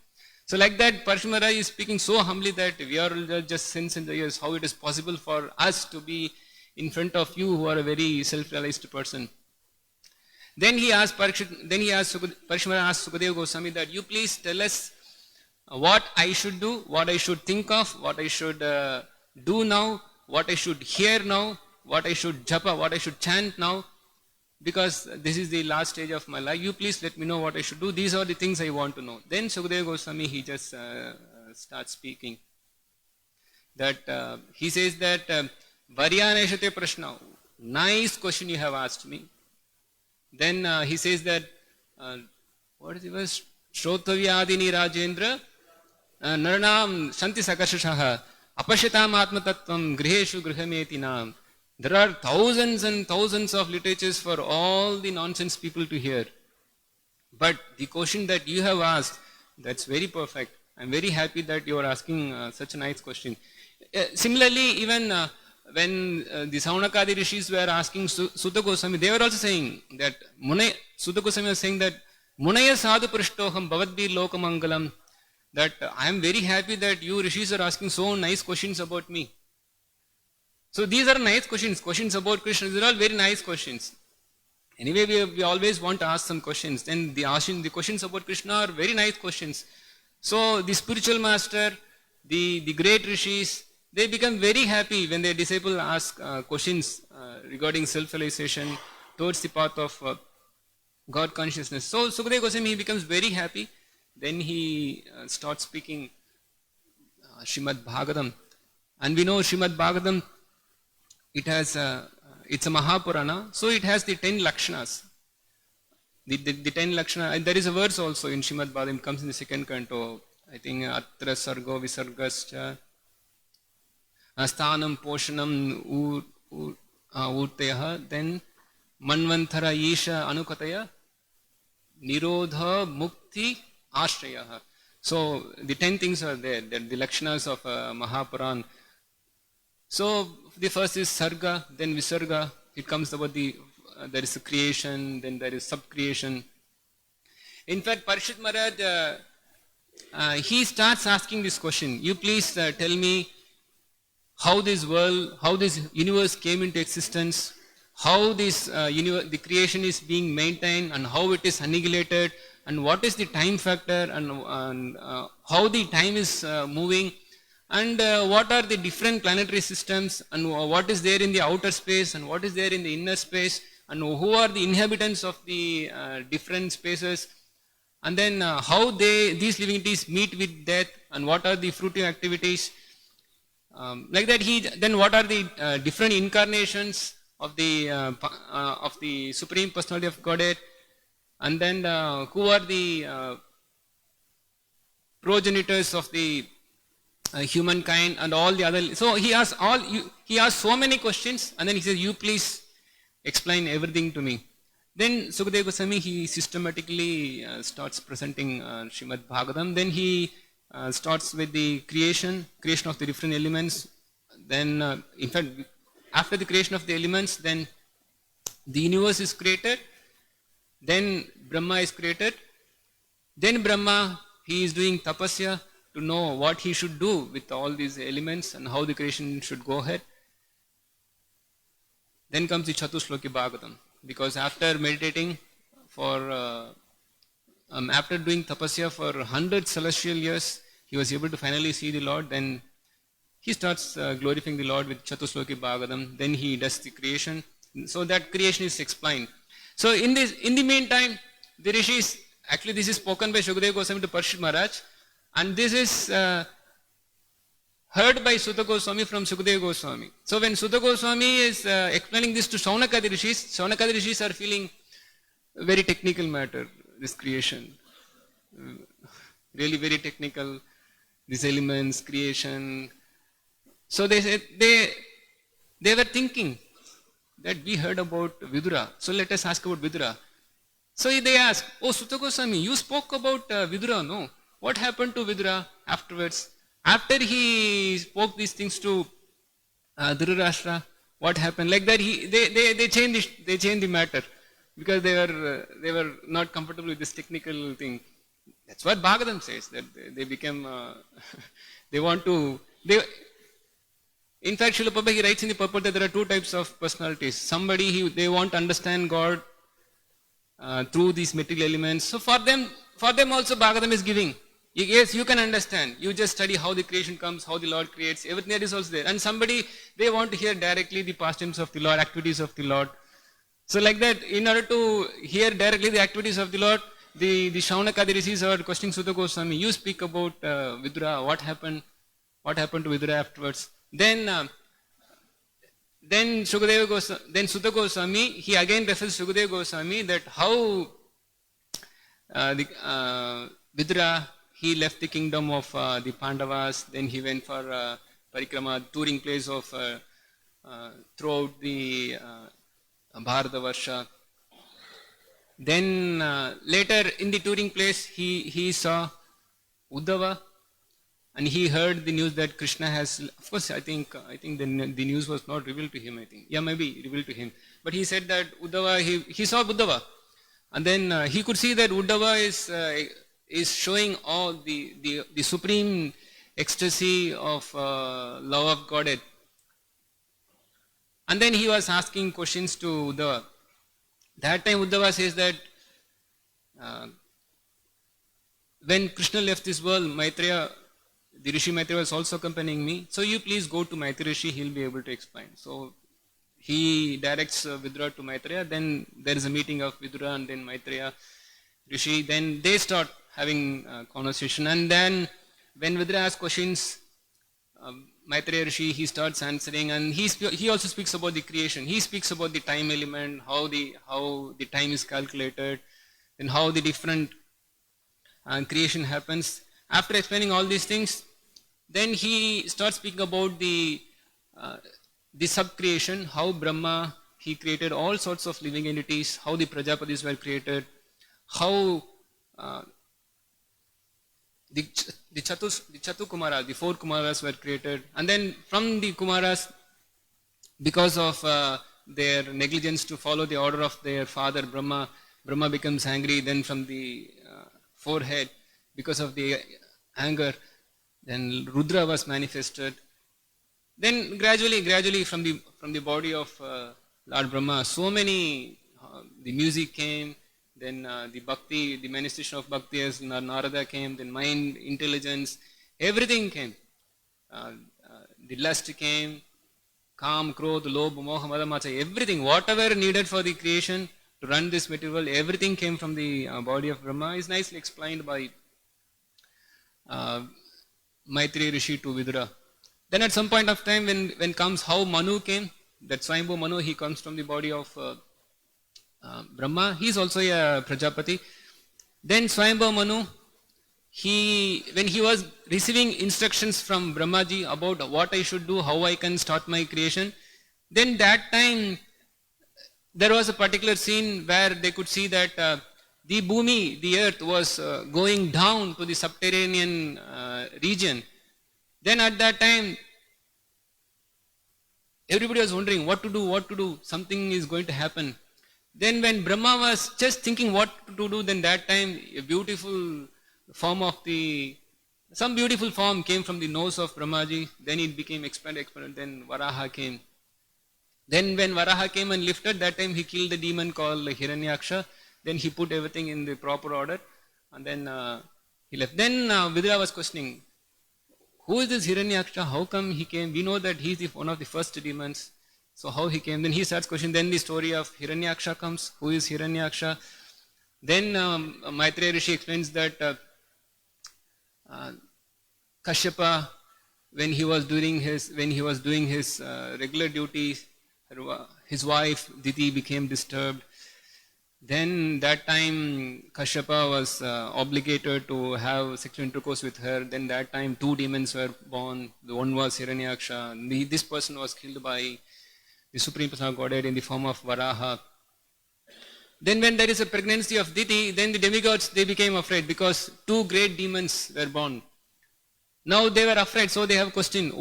So like that, Parikshit Maharaj is speaking so humbly that we are just sense in the ears how it is possible for us to be in front of you who are a very self-realized person. Then Parikshit Maharaj asked Sukadeva Goswami that you please tell us what I should do, what I should think of, what I should do now, what I should hear now, what I should japa, what I should chant now, because this is the last stage of my life. You please let me know what I should do. These are the things I want to know. Then Sukadeva Goswami, he just starts speaking. That he says that Varyaneshate Prashna, nice question you have asked me. Then he says that what is the verse? Shrotavyadini Rajendra Naranam Shanti Sakashashaha Apashyatam Atma Tattvam Griheshu Grihametinam. There are thousands and thousands of literatures for all the nonsense people to hear. But the question that you have asked, that's very perfect. I'm very happy that you are asking such a nice question. Similarly, even when the Saunakadi Rishis were asking Sutta Goswami, they were also saying that Sutta Goswami was saying that Munaya Sadhu Prishtoham Bhavadbir Lokamangalam, that I am very happy that you Rishis are asking so nice questions about me. So these are nice questions about Krishna. These are all very nice questions. Anyway, we always want to ask some questions. Then the questions about Krishna are very nice questions. So the spiritual master, the great rishis, they become very happy when their disciple ask questions regarding self-realization towards the path of God consciousness. So Sukadeva Goswami, he becomes very happy. Then he starts speaking Śrīmad-Bhāgavatam. And we know Śrīmad-Bhāgavatam, it's a Mahapurana, so it has the 10 Lakshanas. The 10 Lakshana, and there is a verse also in Śrīmad-Bhāgavatam, it comes in the second canto, I think, Atra Sargo Visargascha Asthanam Poshanam Urteha, then Manvantara Isha Anukataya Nirodha Mukti Ashrayaha. So the 10 things are there, the Lakshanas of Mahapuran. So the first is Sarga, then Visarga. It comes about there is a creation, then there is sub-creation. In fact, Parikshit Maharaj, he starts asking this question. You please tell me how this world, how this universe came into existence, how this the creation is being maintained and how it is annihilated, and what is the time factor, and how the time is moving, and what are the different planetary systems, and what is there in the outer space, and what is there in the inner space, and who are the inhabitants of the different spaces, and then how these living entities meet with death, and what are the fruitive activities. Like that, then what are the different incarnations of the Supreme Personality of Godhead, and then who are the progenitors of the humankind, and all the other. So he asks so many questions, and then he says, you please explain everything to me. Then Sukadeva Goswami, he systematically starts presenting Śrīmad-Bhāgavatam. Then he starts with the creation of the different elements. Then, in fact, after the creation of the elements, then the universe is created. Then Brahma is created. Then Brahma, he is doing tapasya to know what he should do with all these elements and how the creation should go ahead. Then comes the Chatusloki Bhagavatam, because after meditating for after doing tapasya for 100 celestial years, he was able to finally see the Lord. Then he starts glorifying the Lord with Chatusloki Bhagavatam. Then he does the creation. So that creation is explained. So in the meantime, the rishis, actually this is spoken by Shukadeva Goswami to Parshit Maharaj, and this is heard by Sutta Goswami from Shukadeva Goswami. So when Sutta Goswami is explaining this to Shaunakadi rishis are feeling very technical matter, this creation. Really very technical, these elements, creation. So they said, they were thinking that we heard about Vidura, so let us ask about Vidura. So they asked, oh Sutta Goswami, you spoke about Vidura, no? What happened to Vidura afterwards? After he spoke these things to Dhritarashtra, what happened? Like that, they changed the matter because they were not comfortable with this technical thing. That's what Bhagavatam says, that they became, they want to, in fact, Srila Prabhupada, he writes in the purport that there are two types of personalities. Somebody, they want to understand God through these material elements. So for them also Bhagavatam is giving. Yes, you can understand. You just study how the creation comes, how the Lord creates, everything that is also there. And somebody, they want to hear directly the pastimes of the Lord, activities of the Lord. So like that, in order to hear directly the activities of the Lord, the Shaunakadi rishis are questioning Sutta Goswami. You speak about Vidura, what happened to Vidura afterwards? Then Sutta Goswami, he again refers to Shukadeva Goswami that how Vidura, he left the kingdom of the Pandavas, then he went for parikrama, touring place of throughout the Bharatavarsha. Then later in the touring place, he saw Uddhava, and he heard the news that Kṛṣṇa has, of course I think the news was not revealed to him, I think. Yeah, maybe revealed to him. But he said that Uddhava, he saw Uddhava. And then he could see that Uddhava is showing all the supreme ecstasy of love of Godhead. And then he was asking questions to Uddhava. That time Uddhava says that when Kṛṣṇa left this world, Maitreya, the Rishi Maitreya was also accompanying me. So you please go to Maitreya Rishi, he'll be able to explain. So he directs Vidura to Maitreya, then there is a meeting of Vidura and then Maitreya Rishi, then they start having a conversation, and then when Vidura asks questions, Maitreya Rishi, he starts answering, and he also speaks about the creation. He speaks about the time element, how the time is calculated, and how the different creation happens. After explaining all these things, then he starts speaking about the sub-creation, how Brahma, he created all sorts of living entities, how the Prajapatis were created, how the Chatu Kumaras, the 4 Kumaras were created, and then from the Kumaras, because of their negligence to follow the order of their father Brahma becomes angry. Then from the forehead, because of the anger, then Rudra was manifested. Then gradually from the body of Lord Brahma, so many the music came. Then the bhakti, the manifestation of bhakti as Narada came, then mind, intelligence, everything came. The lust came, Kam, Krodh, Lobh, Moha, Mada, Macha, everything, whatever needed for the creation to run this material world, everything came from the body of Brahma, is nicely explained by Maitreya Rishi to Vidura. Then at some point of time when comes how Manu came, that Swayambhu Manu, he comes from the body of Brahma, he is also a Prajapati. Then Swayambhu Manu, when he was receiving instructions from Brahmaji about what I should do, how I can start my creation, then that time there was a particular scene where they could see that the Bhumi, the earth, was going down to the subterranean region. Then at that time, everybody was wondering what to do, something is going to happen. Then when Brahma was just thinking what to do, then that time a beautiful form some beautiful form came from the nose of Brahmaji. Then it became expanded. Then Varaha came. Then when Varaha came and lifted, that time he killed the demon called Hiranyaksha. Then he put everything in the proper order. and then he left. Then Vidura was questioning, who is this Hiranyaksha? How come he came? We know that he is one of the first demons. So how he came? Then he starts questioning. Then the story of Hiranyaksha comes. Who is Hiranyaksha? Then Maitreya Rishi explains that Kashyapa, when he was doing his regular duties, his wife Diti became disturbed. Then that time Kashyapa was obligated to have sexual intercourse with her. Then that time 2 demons were born. The one was Hiranyaksha. This person was killed by the Supreme Personal Godhead in the form of Varaha. Then when there is a pregnancy of Diti, then the demigods, they became afraid because 2 great demons were born. Now they were afraid, so they have questioned.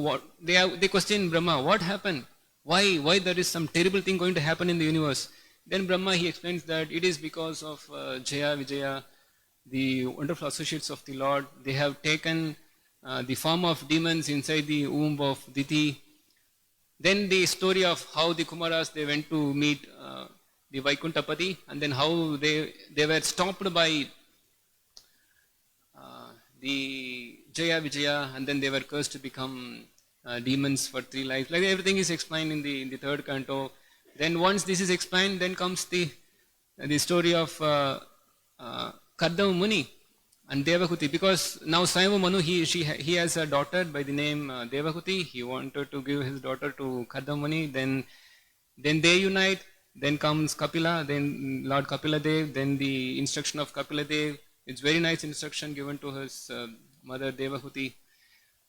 They questioned Brahma. What happened? Why there is some terrible thing going to happen in the universe? Then Brahma, he explains that it is because of Jaya, Vijaya, the wonderful associates of the Lord. They have taken the form of demons inside the womb of Diti. Then the story of how the Kumaras, they went to meet the Vaikuntapati, and then how they were stopped by the Jaya, Vijaya, and then they were cursed to become demons for 3 lives. Like everything is explained in the 3rd canto. Then once this is explained, then comes the story of Kardama Muni and Devahuti, because now Swayambhu Manu, he has a daughter by the name Devahuti. He wanted to give his daughter to Kardama Muni. Then they unite. Then comes Kapila, then Lord Kapila Dev, then the instruction of Kapila Dev. It's very nice instruction given to his mother Devahuti.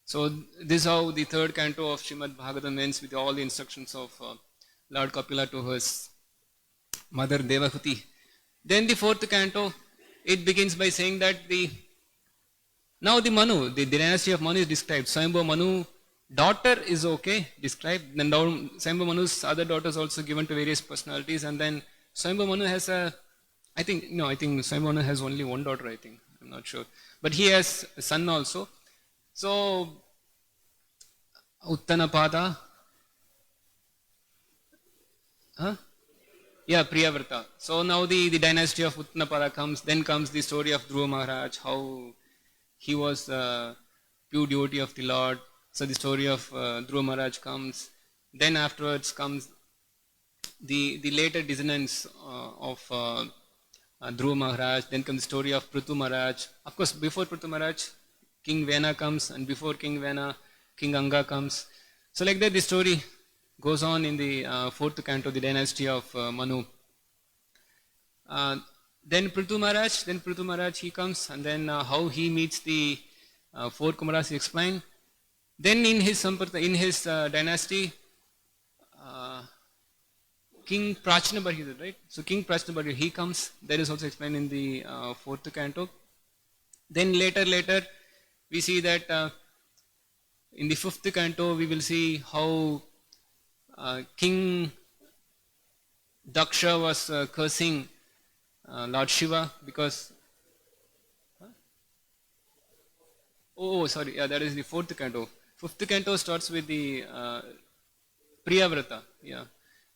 So this is how the 3rd canto of Śrīmad-Bhāgavatam ends, with all the instructions of Lord Kapila to his mother Devahuti. Then the 4th canto, it begins by saying that now the Manu, the dynasty of Manu is described. Swayambhu Manu daughter is okay, described. Then Swayambhu Manu's other daughters also given to various personalities. And then Swayambhu Manu has I think Swayambhu Manu has only 1 daughter, I think. I'm not sure. But he has a son also. So, Uttanapada. Priyavrata. So now the dynasty of Uttanapada comes. Then comes the story of Dhruva Maharaj, how he was a pure devotee of the Lord. So the story of Dhruva Maharaj comes. Then afterwards comes the later descendants of Dhruva Maharaj. Then comes the story of Prithu Maharaj. Of course, before Prithu Maharaj, King Vena comes, and before King Vena, King Anga comes. So like that, the story goes on in the 4th canto, the dynasty of Manu. Then Prithu Maharaj, he comes, and then how he meets the 4 Kumaras is explained. Then in his dynasty, King Prachnabarhi, right? So King Prachnabarhi, he comes. That is also explained in the 4th canto. Then later, we see that in the 5th canto, we will see how King Daksha was cursing Lord Shiva because... that is the 4th canto. 5th canto starts with the Priyavrata.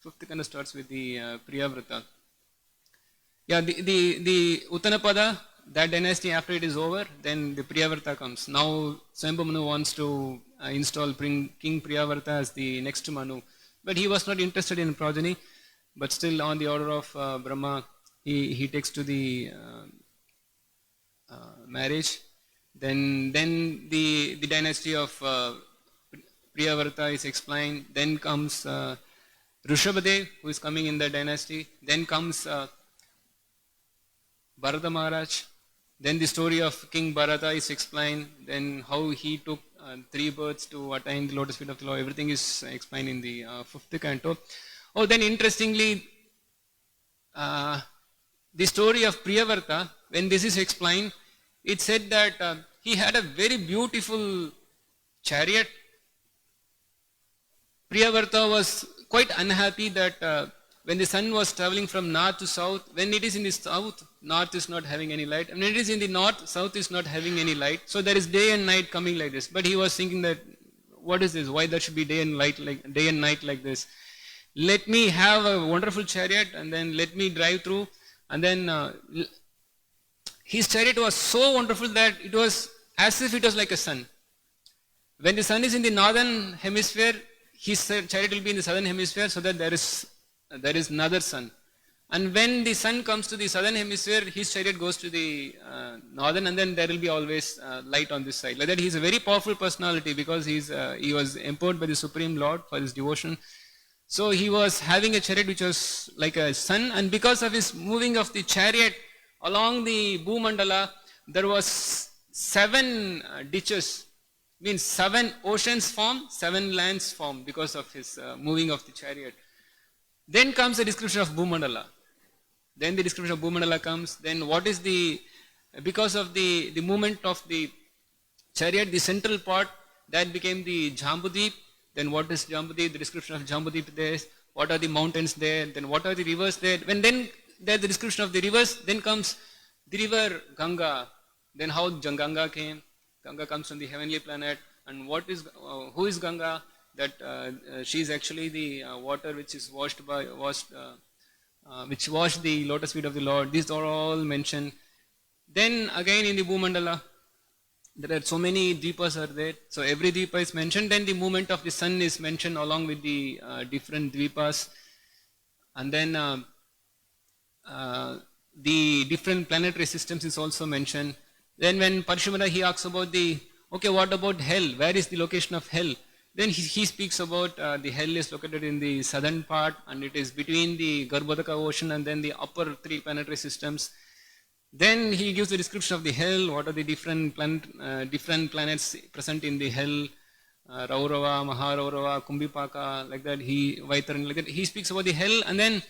5th canto starts with the Priyavrata. The Uttanapada, that dynasty, after it is over, then the Priyavrata comes. Now Swayambhu Manu wants to install King Priyavrata as the next Manu. But he was not interested in progeny. But still, on the order of Brahma, he takes to the marriage. Then the dynasty of Priyavrata is explained. Then comes Rishabhadev, who is coming in the dynasty. Then comes Bharata Maharaj. Then the story of King Bharata is explained. Then how he took 3 births to attain the lotus feet of the Lord. Everything is explained in the 5th canto. Then interestingly, the story of Priyavrata, when this is explained, it said that he had a very beautiful chariot. Priyavrata was quite unhappy that when the sun was traveling from north to south, when it is in the south, north is not having any light. And when it is in the north, south is not having any light. So there is day and night coming like this. But he was thinking that, what is this? Why there should be day and night like this? Let me have a wonderful chariot and then let me drive through. And then his chariot was so wonderful that it was as if it was like a sun. When the sun is in the northern hemisphere, his chariot will be in the southern hemisphere, so that there is another sun. And when the sun comes to the southern hemisphere, his chariot goes to the northern, and then there will be always light on this side. Like that, he is a very powerful personality because he was empowered by the Supreme Lord for his devotion. So he was having a chariot which was like a sun, and because of his moving of the chariot along the Bhumandala, there was 7 ditches, means 7 oceans formed, 7 lands formed because of his moving of the chariot. Then comes the description of Bhumandala. Then the description of Bhumandala comes. Then what is because of the movement of the chariot, the central part, that became the Jambudvip. Then what is Jambudvip? The description of Jambudvip there. What are the mountains there? Then what are the rivers there? When then there's the description of the rivers, then comes the river Ganga. Then how Ganga came. Ganga comes from the heavenly planet. And who is Ganga? That she is actually the water which is which washed the lotus feet of the Lord. These are all mentioned. Then again in the Bhumandala, there are so many dvipas are there. So every dvipa is mentioned. Then the movement of the sun is mentioned along with the different dvipas. And then the different planetary systems is also mentioned. Then when Parshumara, he asks about what about hell? Where is the location of hell? Then he speaks about the hell is located in the southern part, and it is between the Garbhodaka ocean and then the upper 3 planetary systems. Then he gives the description of the hell, what are the different planets present in the hell, Raurava, Maharaurava, Kumbhipaka, like that, Vaitaran, like that. He speaks about the hell, and then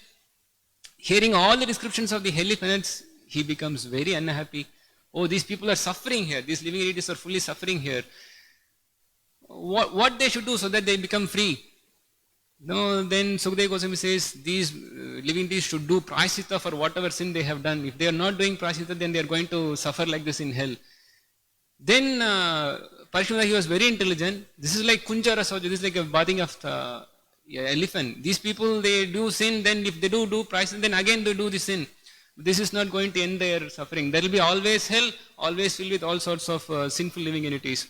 hearing all the descriptions of the helly planets, he becomes very unhappy. Oh, these people are suffering here, these living entities are fully suffering here. What they should do so that they become free? No, then Sukadeva Goswami says these living entities should do prashita for whatever sin they have done. If they are not doing prashita, then they are going to suffer like this in hell. Then Parshvamana, he was very intelligent. This is like Kunjara Sauja, this is like a bathing of the elephant. These people, they do sin, then if they do prashita, then again they do the sin. This is not going to end their suffering. There will be always hell, always filled with all sorts of sinful living entities.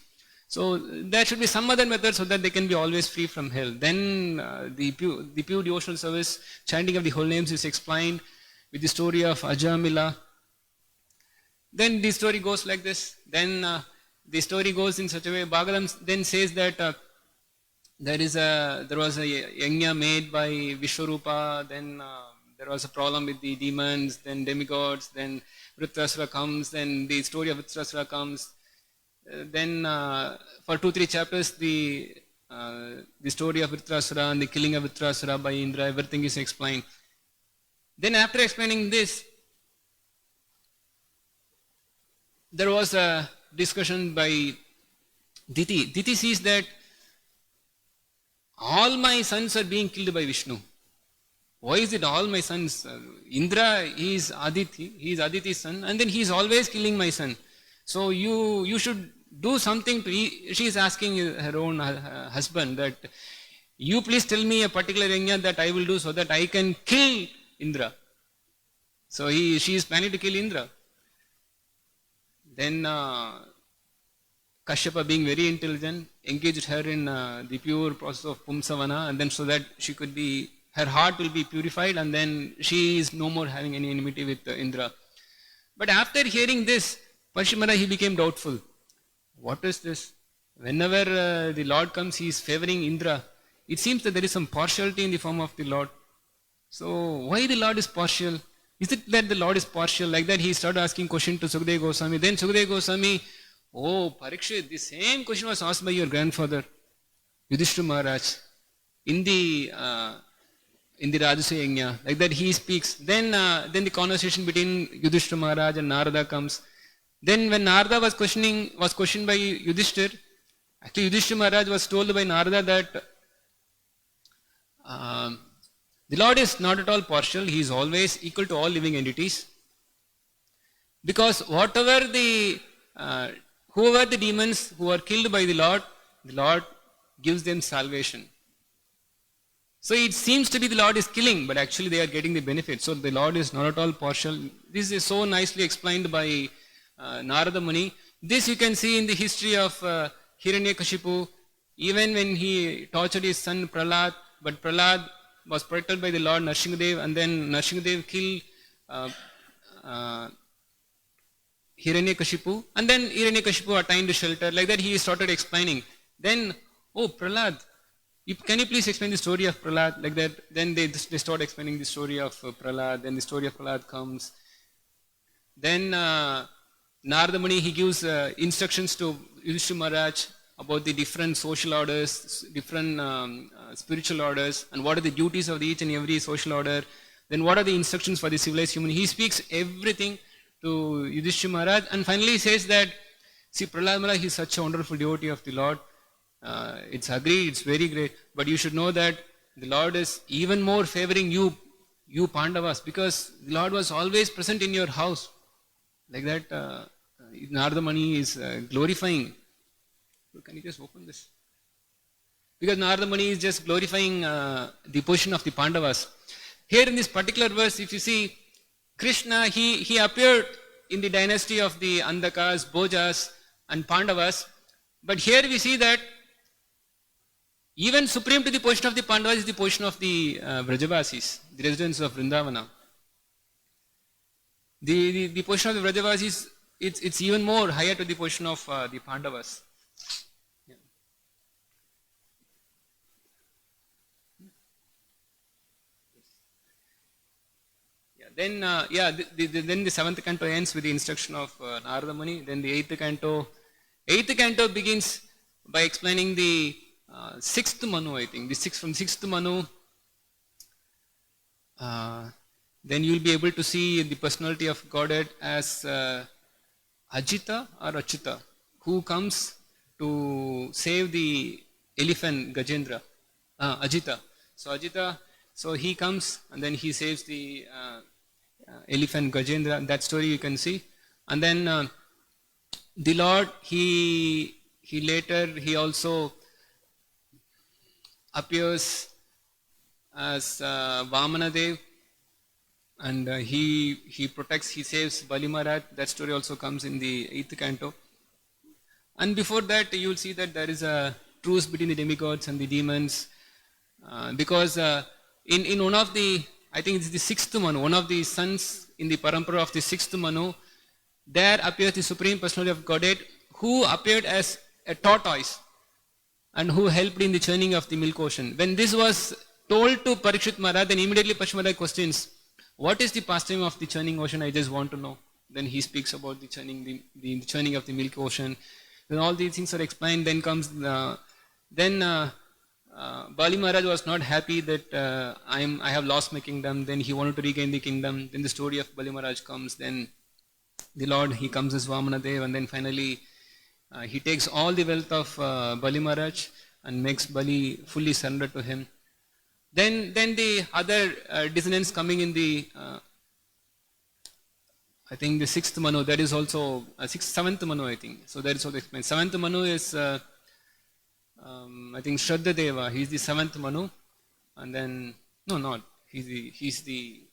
So there should be some other method so that they can be always free from hell. Then the pure devotional service, chanting of the whole names is explained with the story of Ajamila. Then the story goes like this. Then the story goes in such a way. Bhagavatam then says that there was a yajna made by Vishwarupa. Then there was a problem with the demons. Then demigods. Then Vritrasura comes. Then the story of Vritrasura comes. Then for 2-3 chapters the story of Vritrasura and the killing of Vritrasura by Indra, everything is explained. Then after explaining this, there was a discussion by Diti. Diti sees that all my sons are being killed by Vishnu. Why is it all my sons? Indra, he is Aditi's son, and then he is always killing my son. So you should do something she is asking her own husband that you please tell me a particular yajna that I will do so that I can kill Indra. So she is planning to kill Indra. Then Kashyapa, being very intelligent, engaged her in the pure process of Pumsavana, and then so that her heart will be purified, and then she is no more having any enmity with Indra. But after hearing this, Parshvamana, he became doubtful. What is this? Whenever the Lord comes, he is favoring Indra. It seems that there is some partiality in the form of the Lord. So why the Lord is partial? Is it that the Lord is partial? Like that he started asking question to Sukadeva Goswami. Then Sukadeva Goswami, Parikshit, the same question was asked by your grandfather, Yudhishthira Maharaj, in the Rajasuya Yajna. Like that he speaks. Then the conversation between Yudhishthira Maharaj and Narada comes. Then when Narada was questioned by Yudhishthira, actually Yudhishthira Maharaj was told by Narada that the Lord is not at all partial, he is always equal to all living entities. Because whoever the demons who are killed by the Lord gives them salvation. So it seems to be the Lord is killing, but actually they are getting the benefit. So the Lord is not at all partial. This is so nicely explained by Narada Muni. This you can see in the history of Hiranyakashipu. Even when he tortured his son Prahlad, but Prahlad was protected by the Lord Nrsimhadev, and then Nrsimhadev killed Hiranyakashipu, and then Hiranyakashipu attained shelter. Like that he started explaining. Then, oh Prahlad, can you please explain the story of Prahlad? Like that, then they start explaining the story of Prahlad, then the story of Prahlad comes. Then Narada Muni, he gives instructions to Yudhishthira Maharaj about the different social orders, different spiritual orders, and what are the duties of each and every social order. Then what are the instructions for the civilized human. He speaks everything to Yudhishthira Maharaj, and finally he says that, see, Prahlad Maharaj is such a wonderful devotee of the Lord. It's agreed, it's very great, but you should know that the Lord is even more favoring you Pandavas, because the Lord was always present in your house. Like that, Narada Muni is glorifying. Can you just open this? Because Narada Muni is just glorifying the position of the Pandavas. Here in this particular verse, if you see, Kṛṣṇa, he appeared in the dynasty of the Andakas, Bhojas and Pandavas. But here we see that even supreme to the position of the Pandavas is the position of the Vrajavasis, the residents of Vrindavana. The position of the Vrajavasis, it's even more higher to the position of the Pandavas. Then, then the 7th canto ends with the instruction of Narada Muni. Then the 8th canto begins by explaining the 6th Manu, I think. From 6th Manu, then you will be able to see the personality of Godhead as Ajita or Achyuta, who comes to save the elephant Gajendra. Ajita. So Ajita, so he comes and then he saves the elephant Gajendra. That story you can see. And then the Lord, he also appears as Vamana Dev, and he protects, he saves Bali Maharaj. That story also comes in the 8th canto. And before that, you will see that there is a truce between the demigods and the demons, because in one of the, I think it's the 6th Manu, one of the sons in the parampara of the 6th Manu, there appears the Supreme Personality of Godhead, who appeared as a tortoise and who helped in the churning of the milk ocean. When this was told to Parikshit Maharaj, then immediately Parikshit Maharaj questions, what is the pastime of the churning ocean? I just want to know. Then he speaks about the churning, the churning of the milk ocean. Then all these things are explained. Then comes Bali Maharaj was not happy that I have lost my kingdom. Then he wanted to regain the kingdom. Then the story of Bali Maharaj comes. Then the Lord, he comes as Vamana Dev, and then finally he takes all the wealth of Bali Maharaj and makes Bali fully surrender to him. Then the other dissonance coming in the I think the 6th Manu, that is also 7th Manu, I think. So that is also explained. 7th Manu is I think Shraddha Deva. He is the 7th Manu, and then he's the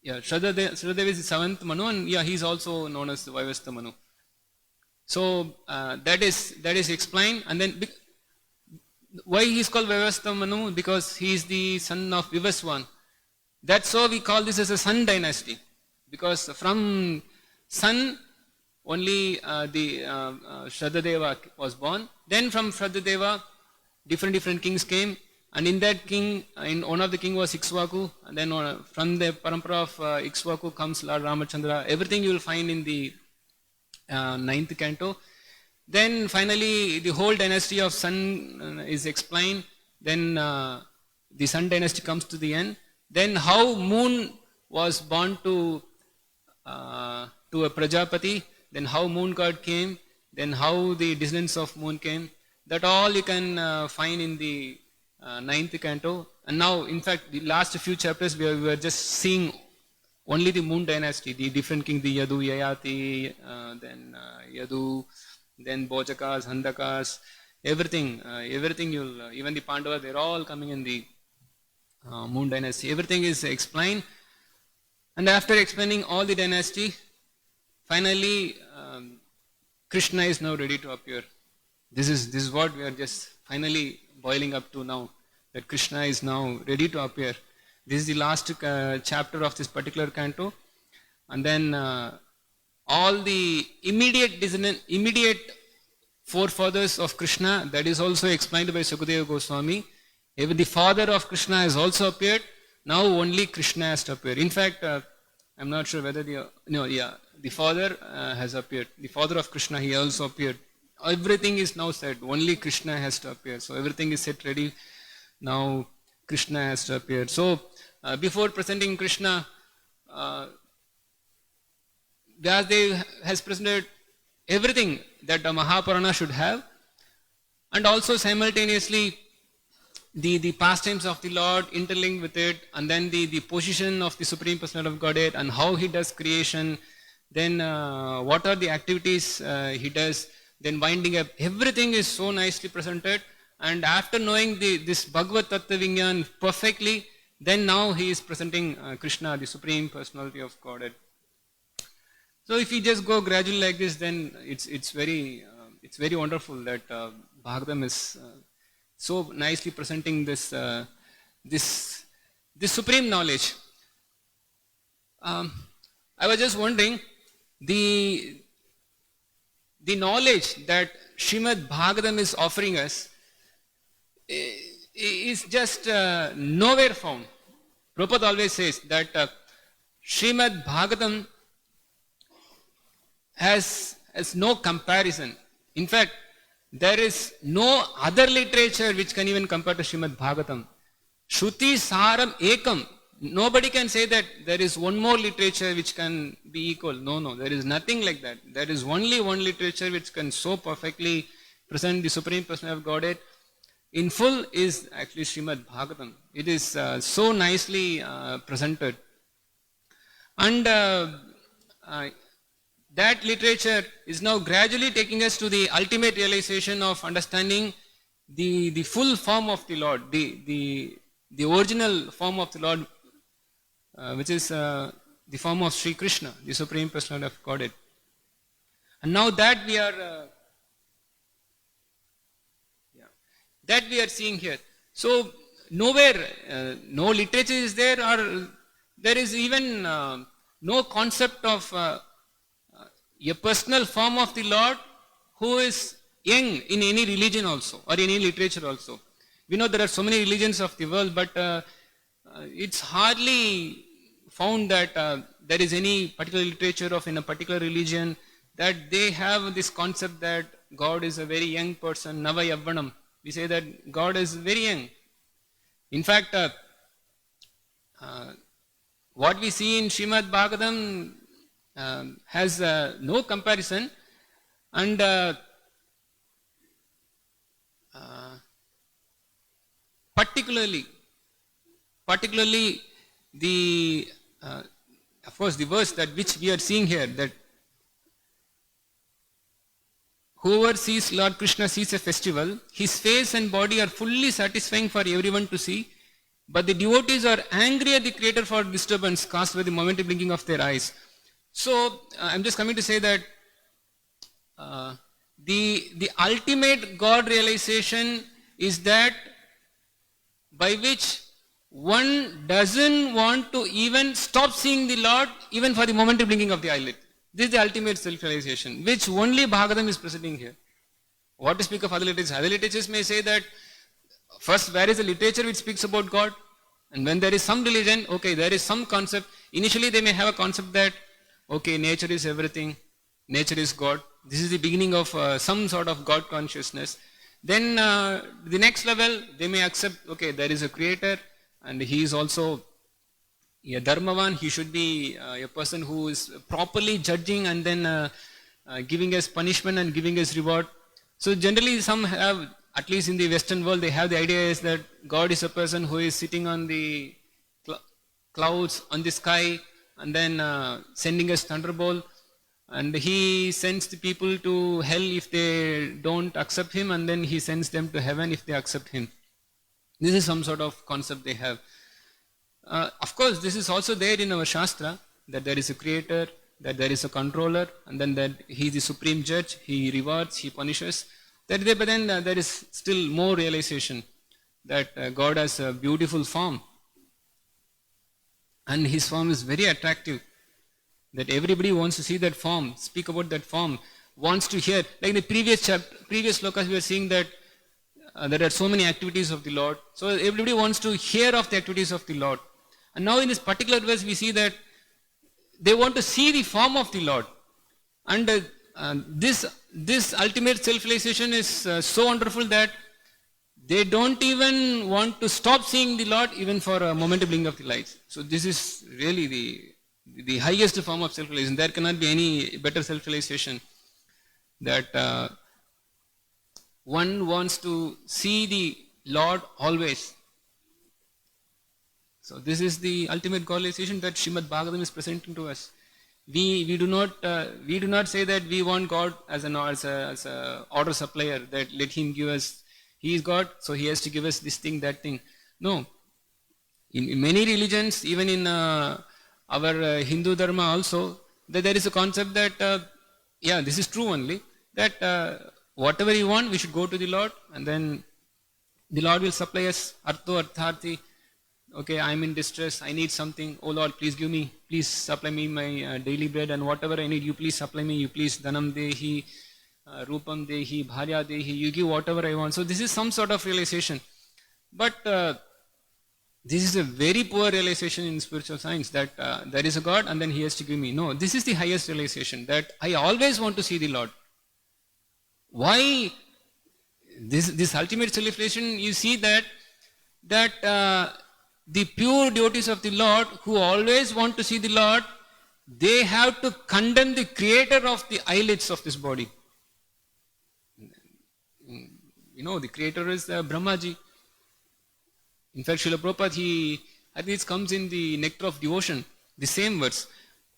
Shraddha Deva is the 7th Manu, and he's also known as the Vaivastha Manu. So that is explained. And then why he is called Vaivastha Manu? Because he is the son of Vivaswan. That's so we call this as a sun dynasty, because from sun only the Shraddha Deva was born. Then from Shraddha Deva, different kings came, and in that king, in one of the king was Ikshvaku, and then from the parampara of Ikshvaku comes Lord Ramachandra. Everything you will find in the 9th canto. Then finally the whole dynasty of sun is explained. Then the sun dynasty comes to the end. Then how moon was born to a Prajapati, then how moon god came, then how the descendants of moon came, that all you can find in the 9th canto. And now, in fact, the last few chapters we were just seeing only the moon dynasty, the different kings, the Yadu, Yayati, then Yadu, then Bojakas, Handakas, everything you'll, even the Pandavas, they're all coming in the moon dynasty. Everything is explained. And after explaining all the dynasty, finally Kṛṣṇa is now ready to appear. This is what we are just finally boiling up to now, that Kṛṣṇa is now ready to appear. This is the last chapter of this particular canto. And then all the immediate forefathers of Kṛṣṇa, that is also explained by Sukadeva Goswami. Even the father of Kṛṣṇa has also appeared. Now only Kṛṣṇa has to appear. In fact, I'm not sure whether the father has appeared. The father of Kṛṣṇa, he also appeared. Everything is now said. Only Kṛṣṇa has to appear. So everything is set ready. Now Kṛṣṇa has to appear. So before presenting Kṛṣṇa, Vyasadeva has presented everything that a Mahapurana should have, and also simultaneously the pastimes of the Lord interlinked with it, and then the position of the Supreme Personality of Godhead and how he does creation, then what are the activities he does, then winding up. Everything is so nicely presented, and after knowing this Bhagavad Tattva Vijnana perfectly, then now he is presenting Kṛṣṇa, the Supreme Personality of Godhead. So if you just go gradually like this, then it's very wonderful that Bhagavatam is so nicely presenting this supreme knowledge. I was just wondering, the knowledge that Śrīmad-Bhāgavatam is offering us is just nowhere found. Prabhupada always says that Śrīmad-Bhāgavatam has no comparison. In fact, there is no other literature which can even compare to Śrīmad-Bhāgavatam. Shruti Saram Ekam. Nobody can say that there is one more literature which can be equal. No, there is nothing like that. There is only one literature which can so perfectly present the Supreme Personality of Godhead in full, is actually Śrīmad-Bhāgavatam. It is so nicely presented. And that literature is now gradually taking us to the ultimate realization of understanding the full form of the Lord, the original form of the Lord, which is the form of Sri Kṛṣṇa, the Supreme Personality of Godhead. And now that we are seeing here. So nowhere, no literature is there, or there is even no concept of a personal form of the Lord who is young in any religion also, or any literature also. We know there are so many religions of the world, but it's hardly found that there is any particular literature of in a particular religion that they have this concept that God is a very young person, Nava Yavvanam. We say that God is very young. In fact, what we see in Śrīmad-Bhāgavatam has no comparison, and particularly the of course the verse that which we are seeing here, that whoever sees Lord Kṛṣṇa sees a festival, his face and body are fully satisfying for everyone to see, but the devotees are angry at the Creator for disturbance caused by the momentary blinking of their eyes. So I'm just coming to say that the ultimate God realization is that by which one doesn't want to even stop seeing the Lord even for the momentary blinking of the eyelid. This is the ultimate self-realization, which only Bhagavatam is presenting here. What to speak of other literatures? Other literatures may say that first, where is the literature which speaks about God? And when there is some religion, okay, there is some concept. Initially they may have a concept that, okay, nature is everything, nature is God. This is the beginning of some sort of God consciousness. Then the next level, they may accept, okay, there is a creator and he is also a dharmavan. He should be a person who is properly judging and then giving us punishment and giving us reward. So generally some have, at least in the Western world, they have the idea is that God is a person who is sitting on the clouds, on the sky, and then sending us thunderbolt. And he sends the people to hell if they don't accept him, and then he sends them to heaven if they accept him. This is some sort of concept they have. Of course, this is also there in our Shastra, that there is a creator, that there is a controller, and then that he is the supreme judge, he rewards, he punishes. But then there is still more realization that God has a beautiful form, and his form is very attractive, that everybody wants to see that form, speak about that form, wants to hear. Like in the previous slokas, we were seeing that there are so many activities of the Lord. So everybody wants to hear of the activities of the Lord. And now in this particular verse, we see that they want to see the form of the Lord. And this ultimate self-realization is so wonderful that they don't even want to stop seeing the Lord even for a momentary blink of the lights. So this is really the highest form of self-realization. There cannot be any better self-realization, that one wants to see the Lord always. So this is the ultimate God-realization that Śrīmad-Bhāgavatam is presenting to us. We do not say that we want God as a order supplier, that let him give us. He is God, so he has to give us this thing, that thing. No. In many religions, even in our Hindu Dharma also, that there is a concept that, this is true only, that whatever you want, we should go to the Lord, and then the Lord will supply us. Artho Artharthi. Okay, I am in distress, I need something. Oh Lord, please give me, please supply me my daily bread, and whatever I need, you please supply me. You please Dhanam Dehi, Rupam Dehi, Bharya Dehi, you give whatever I want. So this is some sort of realization. But this is a very poor realization in spiritual science, that there is a God and then he has to give me. No, this is the highest realization, that I always want to see the Lord. Why? This ultimate self-realization, you see that the pure devotees of the Lord who always want to see the Lord, they have to condemn the creator of the eyelids of this body. You know, the creator is Brahmaji. In fact, Srila Prabhupada, I think it comes in the Nectar of Devotion, the same words.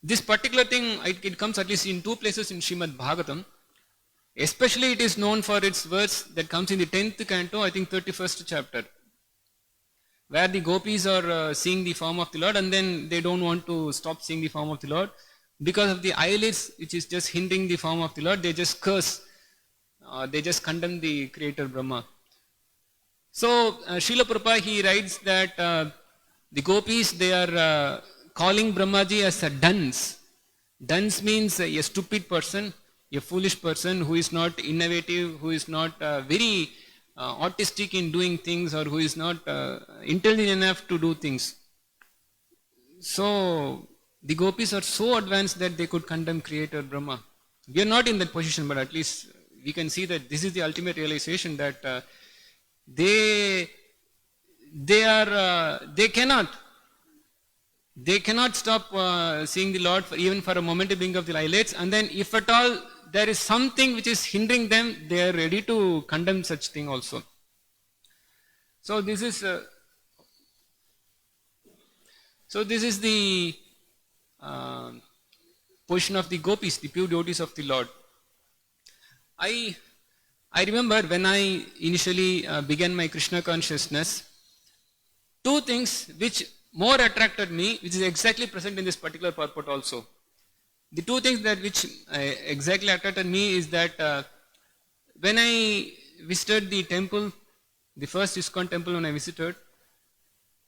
This particular thing, it comes at least in two places in Śrīmad-Bhāgavatam. Especially it is known for its verse that comes in the 10th canto, I think 31st chapter, where the gopis are seeing the form of the Lord, and then they don't want to stop seeing the form of the Lord. Because of the eyelids, which is just hindering the form of the Lord, they just curse. They just condemn the creator Brahma. So Srila Prabhupada, he writes that the gopis, they are calling Brahmaji as a dunce. Dunce means a stupid person, a foolish person who is not innovative, who is not very artistic in doing things, or who is not intelligent enough to do things. So the gopis are so advanced that they could condemn creator Brahma. We are not in that position, but at least we can see that this is the ultimate realization, that they cannot stop seeing the Lord even for a momentary blink of the eyelids, and then if at all there is something which is hindering them, they are ready to condemn such thing also. So this is the position of the gopis, the pure devotees of the Lord. I remember when I initially began my Krishna consciousness, two things which more attracted me, which is exactly present in this particular purport also. The two things that which exactly attracted me is that when I visited the temple, the first ISKCON temple when I visited,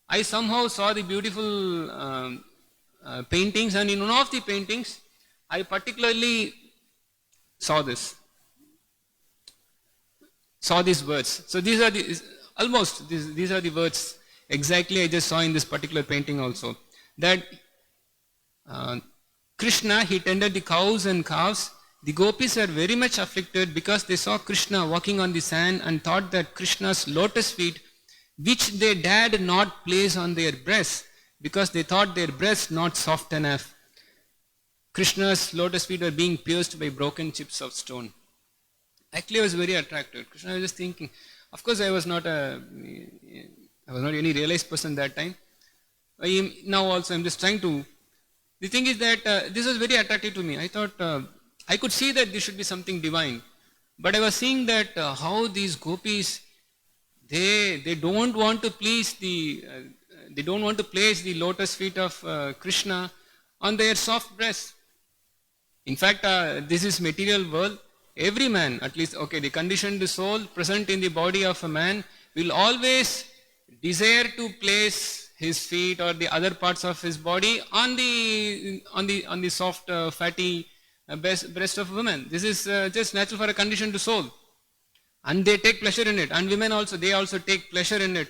I somehow saw the beautiful paintings, and in one of the paintings, I particularly saw these words. So these are these are the words exactly I just saw in this particular painting also. That Kṛṣṇa, he tended the cows and calves. The gopis were very much afflicted because they saw Kṛṣṇa walking on the sand and thought that Kṛṣṇa's lotus feet, which they dared not place on their breasts because they thought their breasts not soft enough. Kṛṣṇa's lotus feet were being pierced by broken chips of stone. Actually, I was very attracted. Kṛṣṇa, I was just thinking. Of course, I was not any realized person that time. Now also, I'm just trying to The thing is that this was very attractive to me. I thought I could see that this should be something divine. But I was seeing that how these gopis, they don't want to please they don't want to place the lotus feet of Kṛṣṇa on their soft breast. In fact, this is material world. Every man, at least, okay, the conditioned soul present in the body of a man will always desire to place his feet or the other parts of his body on the soft, fatty breast of women. This is just natural for a conditioned soul, and they take pleasure in it. And women also, they also take pleasure in it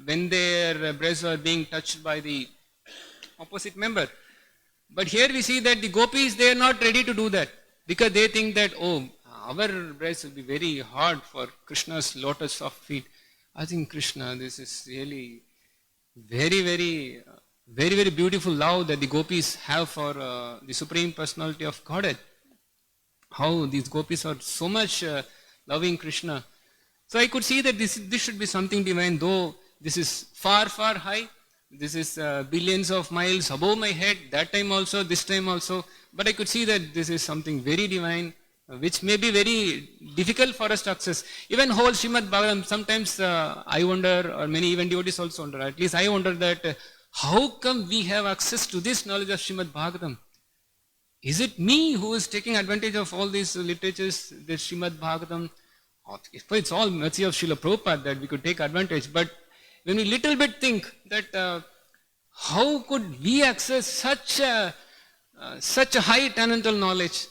when their breasts are being touched by the opposite member. But here we see that the gopis, they are not ready to do that, because they think that, oh, our breasts will be very hard for Krishna's lotus of feet. I think Kṛṣṇa, this is really very, very, very, very beautiful love that the gopis have for the Supreme Personality of Godhead. How these gopis are so much loving Kṛṣṇa. So I could see that this should be something divine, though this is far, far high. This is billions of miles above my head, that time also, this time also. But I could see that this is something very divine, which may be very difficult for us to access. Even whole Śrīmad-Bhāgavatam, sometimes I wonder, or many even devotees also wonder, at least I wonder that how come we have access to this knowledge of Śrīmad-Bhāgavatam? Is it me who is taking advantage of all these literatures, this Śrīmad-Bhāgavatam? It's all mercy of Srila Prabhupada that we could take advantage. But when we little bit think that how could we access such a high transcendental knowledge?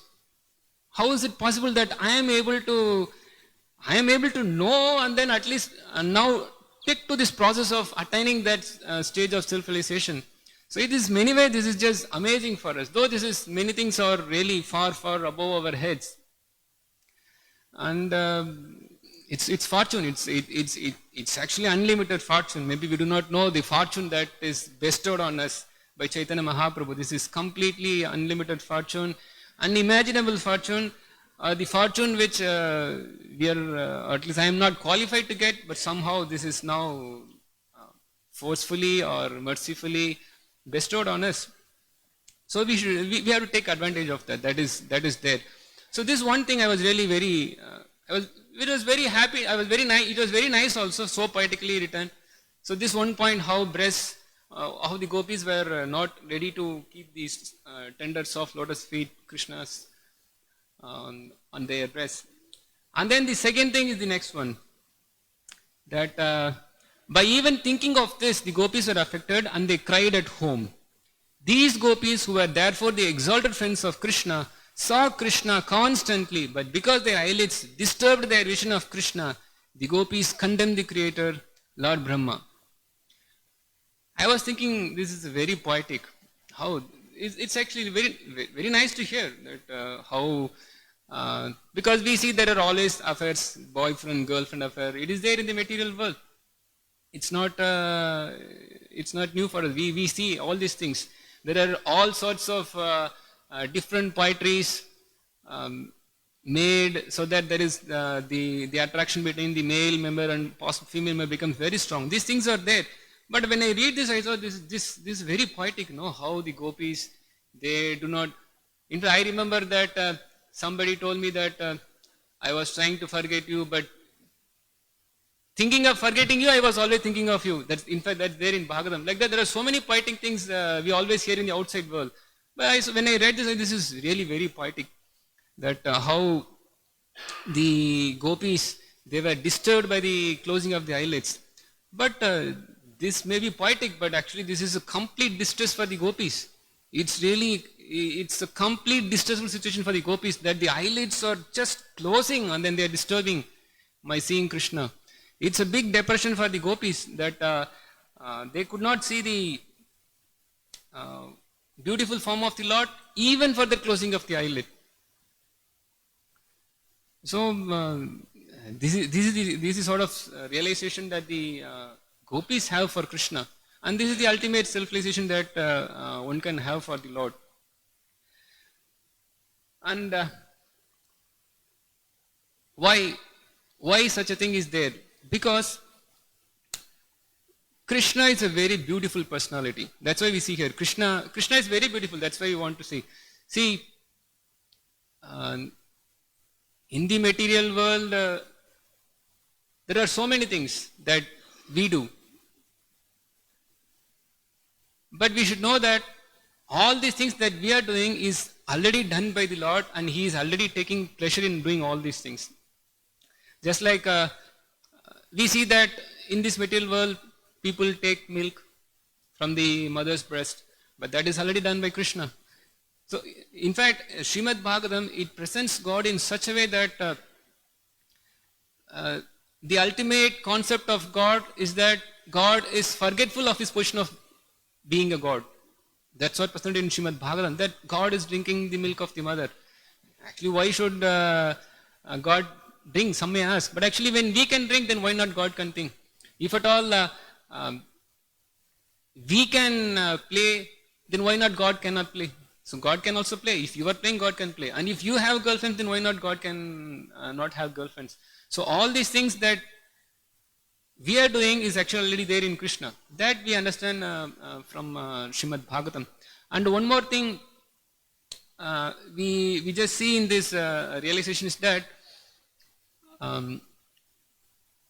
How is it possible that I am able to know and then at least now take to this process of attaining that stage of self-realization? So it is many ways, this is just amazing for us. Though this is, many things are really far, far above our heads. And it's fortune, it's actually unlimited fortune. Maybe we do not know the fortune that is bestowed on us by Chaitanya Mahaprabhu. This is completely unlimited fortune, unimaginable fortune, the fortune which we are, at least I am not qualified to get, but somehow this is now forcefully or mercifully bestowed on us. So we have to take advantage of that. That is there. So this one thing I was really very, it was very happy. I was very nice. It was very nice also, so poetically written. So this one point, how breasts, how the gopis were not ready to keep these tender, soft lotus feet, Krishna's, on their breasts. And then the second thing is the next one, that by even thinking of this, the gopis were affected and they cried at home. These gopis, who were therefore the exalted friends of Kṛṣṇa, saw Kṛṣṇa constantly, but because their eyelids disturbed their vision of Kṛṣṇa, the gopis condemned the Creator, Lord Brahma. I was thinking this is very poetic. How it's actually very, very nice to hear that how because we see there are always affairs, boyfriend, girlfriend affair. It is there in the material world. It's not new for us. We see all these things. There are all sorts of different poetries made so that there is the attraction between the male member and female member becomes very strong. These things are there. But when I read this, I thought this is very poetic. How the gopis, they do not. In fact, I remember that somebody told me that I was trying to forget you, but thinking of forgetting you, I was always thinking of you. In fact, that's there in Bhagavatam. Like that, there are so many poetic things we always hear in the outside world. But when I read this is really very poetic. That how the gopis, they were disturbed by the closing of the eyelids. But this may be poetic, but actually this is a complete distress for the gopis. It's a complete distressful situation for the gopis, that the eyelids are just closing and then they are disturbing my seeing Kṛṣṇa. It's a big depression for the gopis that they could not see the beautiful form of the Lord even for the closing of the eyelid. So this is sort of realization that the gopis have for Kṛṣṇa, and this is the ultimate self-realization that one can have for the Lord. And why such a thing is there? Because Kṛṣṇa is a very beautiful personality. That's why we see here. Kṛṣṇa is very beautiful. That's why we want to see. See, in the material world, there are so many things that we do. But we should know that all these things that we are doing is already done by the Lord, and He is already taking pleasure in doing all these things. Just like we see that in this material world, people take milk from the mother's breast, but that is already done by Kṛṣṇa. So, in fact, Śrīmad-Bhāgavatam, it presents God in such a way that the ultimate concept of God is that God is forgetful of His position of being a God. That's what presented in Śrīmad-Bhāgavatam, that God is drinking the milk of the mother. Actually, why should God drink? Some may ask. But actually, when we can drink, then why not God can drink? If at all we can play, then why not God cannot play? So God can also play. If you are playing, God can play. And if you have girlfriends, then why not God can not have girlfriends? So all these things that we are doing is actually already there in Kṛṣṇa. That we understand from Śrīmad-Bhāgavatam. And one more thing we just see in this realization is that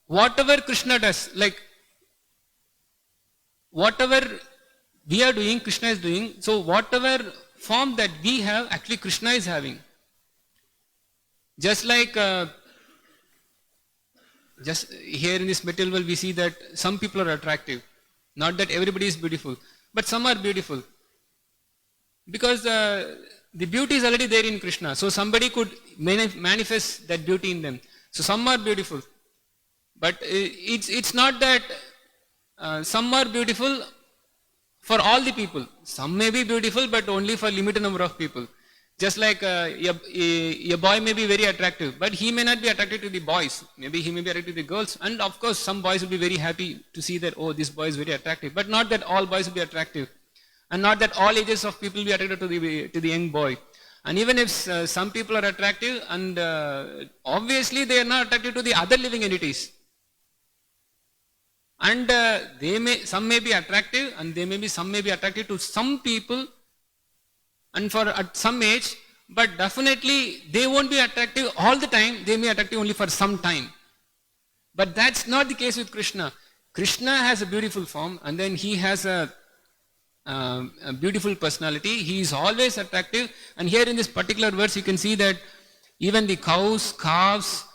whatever Kṛṣṇa does, like whatever we are doing, Kṛṣṇa is doing. So whatever form that we have, actually Kṛṣṇa is having. Just like just here in this material world, we see that some people are attractive. Not that everybody is beautiful, but some are beautiful. Because the beauty is already there in Kṛṣṇa. So somebody could manifest that beauty in them. So some are beautiful. But it's not that some are beautiful for all the people. Some may be beautiful, but only for limited number of people. Just like a boy may be very attractive, but he may not be attracted to the boys. Maybe he may be attracted to the girls. And of course, some boys will be very happy to see that, oh, this boy is very attractive. But not that all boys will be attractive. And not that all ages of people will be attracted to the young boy. And even if some people are attractive, and obviously they are not attracted to the other living entities. And some may be attractive, and some may be attracted to some people, and for at some age, but definitely they won't be attractive all the time. They may be attractive only for some time. But that's not the case with Kṛṣṇa. Kṛṣṇa has a beautiful form, and then he has a beautiful personality. He is always attractive. And here in this particular verse, you can see that even the cows, calves,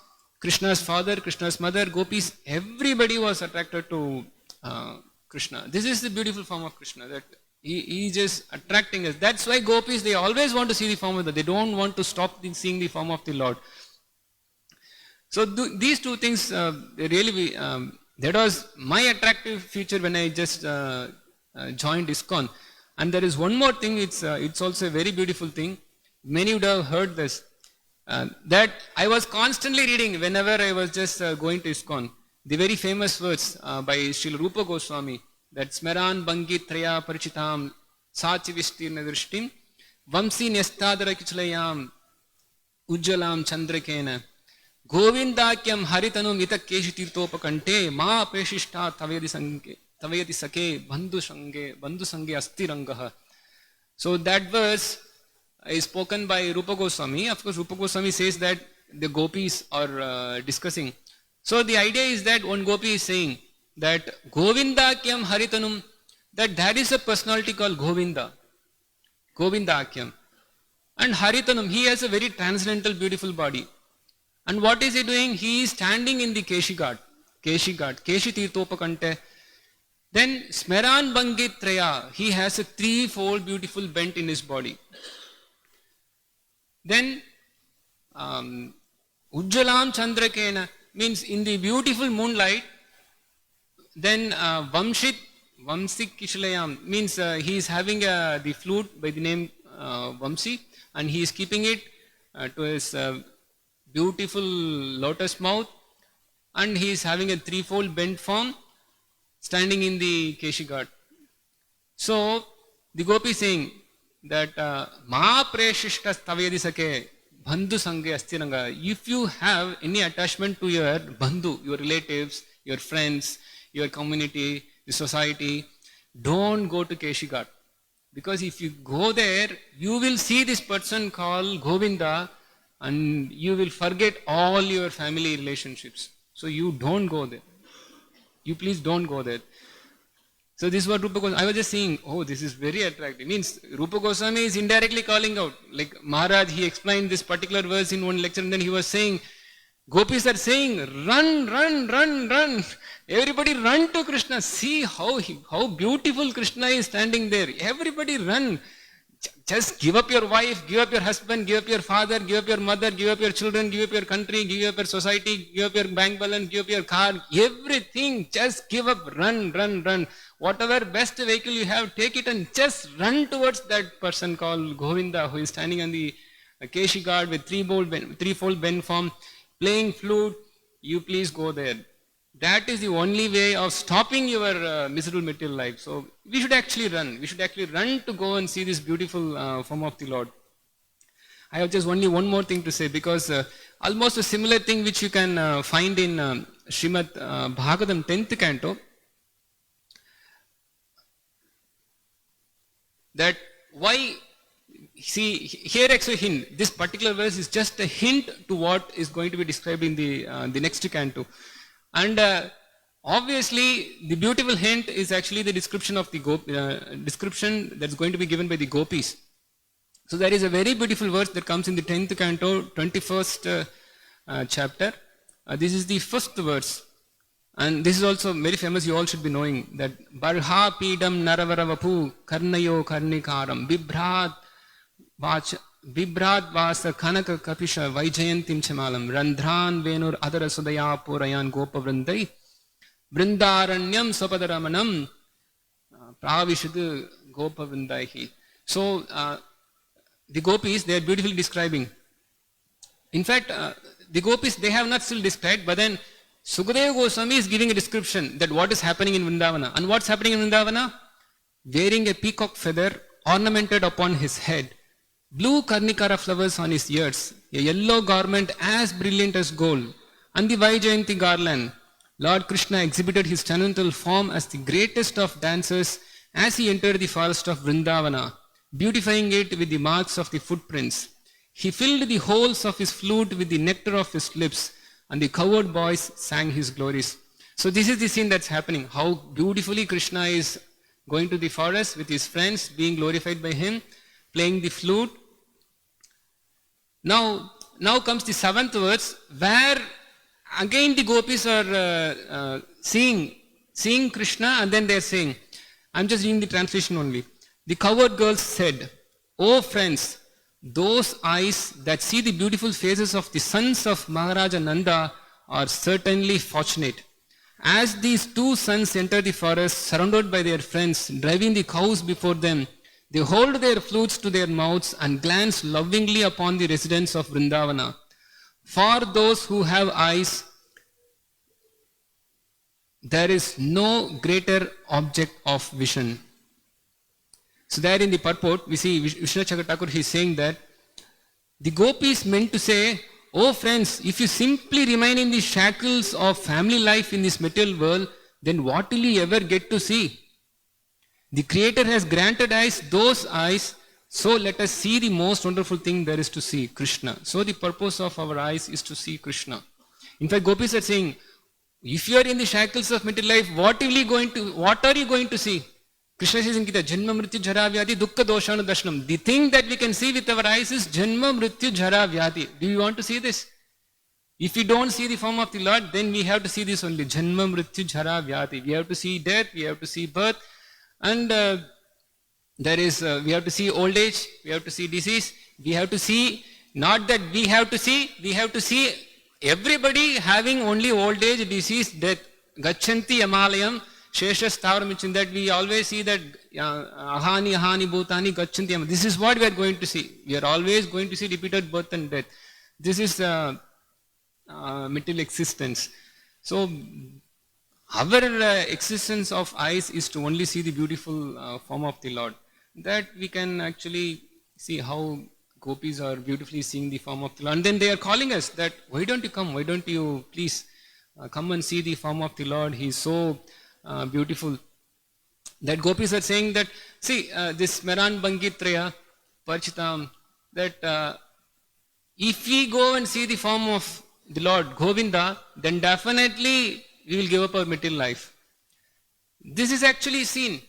Kṛṣṇa's father, Kṛṣṇa's mother, gopis, everybody was attracted to Kṛṣṇa. This is the beautiful form of Kṛṣṇa, that he is just attracting us. That's why gopis, they always want to see the form of the Lord. They don't want to stop seeing the form of the Lord. So these two things, really, that was my attractive feature when I just joined ISKCON. And there is one more thing, it's also a very beautiful thing. Many would have heard this. That I was constantly reading whenever I was just going to ISKCON. The very famous words by Srila Rupa Goswami, that Smaran Bangi Traya Parichitam Sachi Vistirna Drishtim Vamsi Nestadara Kichlayam Ujjalam Chandrakena Govindakyam Haritanum Ita Keshitirtopakante Ma Preshishta Tavayati Sake Bandhu Sange Astirangaha. So that verse is spoken by Rupa Goswami. Of course, Rupa Goswami says that the gopis are discussing. So the idea is that one gopi is saying that Govindakyam Haritanum, that there is a personality called Govinda. Govindakyam. And Haritanum, he has a very transcendental, beautiful body. And what is he doing? He is standing in the Keshi Ghat, Keshi Tirthopakante. Then Smaran Bangi Traya, he has a threefold beautiful bent in his body. Then Ujjalam Chandrakena, means in the beautiful moonlight. Then Vamsik Kishlayam, means he is having the flute by the name Vamsi, and he is keeping it to his beautiful lotus mouth, and he is having a threefold bent form standing in the Keshi Ghat. So the gopi is saying that Ma Preshishta Tavayadi Sake Bandhu Sange Astiranga. If you have any attachment to your bandhu, your relatives, your friends, your community, the society, don't go to Keshi Ghat. Because if you go there, you will see this person called Govinda and you will forget all your family relationships. So you don't go there. You please don't go there. So this is what Rupa Goswami, I was just saying, oh, this is very attractive. Means Rupa Goswami is indirectly calling out. Like Maharaj, he explained this particular verse in one lecture and then he was saying, Gopis are saying, run, run, run, run. Everybody run to Kṛṣṇa. See how beautiful Kṛṣṇa is standing there. Everybody run. Just give up your wife, give up your husband, give up your father, give up your mother, give up your children, give up your country, give up your society, give up your bank balance, give up your car. Everything, just give up, run, run, run. Whatever best vehicle you have, take it and just run towards that person called Govinda who is standing on the Keshi Ghat with threefold bend form, playing flute. You please go there. That is the only way of stopping your miserable material life. So we should actually run. We should actually run to go and see this beautiful form of the Lord. I have just only one more thing to say, because almost a similar thing which you can find in Śrīmad-Bhāgavatam 10th canto, that why, see here actually hint, this particular verse is just a hint to what is going to be described in the next canto. And obviously the beautiful hint is actually the description of the description that's going to be given by the gopis. So there is a very beautiful verse that comes in the 10th canto, 21st chapter. This is the first verse. And this is also very famous, you all should be knowing, that Barha Pidam Naravara Karnayo Karnikaram Vibrat Vasa Kanaka Kapisha Vaijayantim Chamalam Randhran Venur Adara Sudaya Purayan Gopa Vrindai Vrindaranyam Sapadaramanam Pravishadu Gopa Vrindaihi. So the gopis, they are beautifully describing. In fact, the gopis, they have not still described, but then Sukadeva Goswami is giving a description that what is happening in Vrindavana. And what's happening in Vrindavana? Wearing a peacock feather ornamented upon his head, blue karnikara flowers on his ears, a yellow garment as brilliant as gold, and the Vaijayanti garland. Lord Kṛṣṇa exhibited his transcendental form as the greatest of dancers as he entered the forest of Vrindavana, beautifying it with the marks of the footprints. He filled the holes of his flute with the nectar of his lips, and the cowherd boys sang his glories. So this is the scene that's happening, how beautifully Kṛṣṇa is going to the forest with his friends, being glorified by him, playing the flute. Now comes the 7th verse, where again the gopis are seeing Kṛṣṇa, and then they are saying, I'm just reading the translation only. The cowherd girls said, "Oh friends, those eyes that see the beautiful faces of the sons of Maharaja Nanda are certainly fortunate. As these two sons enter the forest, surrounded by their friends, driving the cows before them, they hold their flutes to their mouths and glance lovingly upon the residents of Vrindavana. For those who have eyes, there is no greater object of vision." So there in the purport, we see Vishnu Chakra he is saying that the gopis meant to say, oh friends, if you simply remain in the shackles of family life in this material world, then what will you ever get to see? The Creator has granted us those eyes, so let us see the most wonderful thing there is to see, Kṛṣṇa. So the purpose of our eyes is to see Kṛṣṇa. In fact, gopis are saying, if you are in the shackles of material life, what are you going to see? Kṛṣṇa says in Gita, Janma Mrityu Jara Vyadi Dukkha Doshana Darshanam. The thing that we can see with our eyes is Janma Mrityu Jara Vyadi. Do you want to see this? If we don't see the form of the Lord, then we have to see this only. Janma Mrityu Jara Vyadi. We have to see death, we have to see birth, and we have to see old age, we have to see disease, we have to see, not that we have to see everybody having only old age, disease, death. Gacchanti Amalayam. Sheshas Tavaram, that we always see that Ahani, Bhutani, Gacchanti. This is what we are going to see. We are always going to see repeated birth and death. This is material existence. So, our existence of eyes is to only see the beautiful form of the Lord. That we can actually see how gopis are beautifully seeing the form of the Lord. And then they are calling us that, why don't you come? Why don't you please come and see the form of the Lord? He is so beautiful. that gopis are saying that, see, this Meran Bangitraya Parchitam, that if we go and see the form of the Lord Govinda, then definitely we will give up our material life. This is actually seen.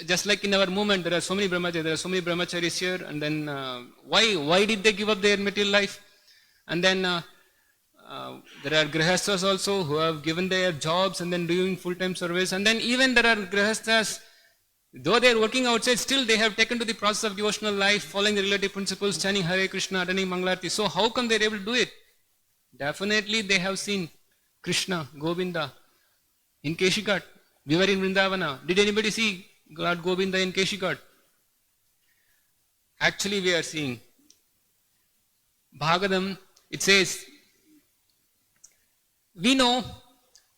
Just like in our movement, there are so many brahmacharis here, and then why did they give up their material life? And then there are grihasthas also who have given their jobs and then doing full-time service, and then even there are grihasthas, though they are working outside, still they have taken to the process of devotional life, following the relative principles, chanting Hare Krishna, attending Mangalarti. So how come they are able to do it? Definitely they have seen Krishna, Govinda in Keshigat. We were in Vrindavana. Did anybody see Lord Govinda in Keshigat? Actually we are seeing. Bhagavatam, it says, we know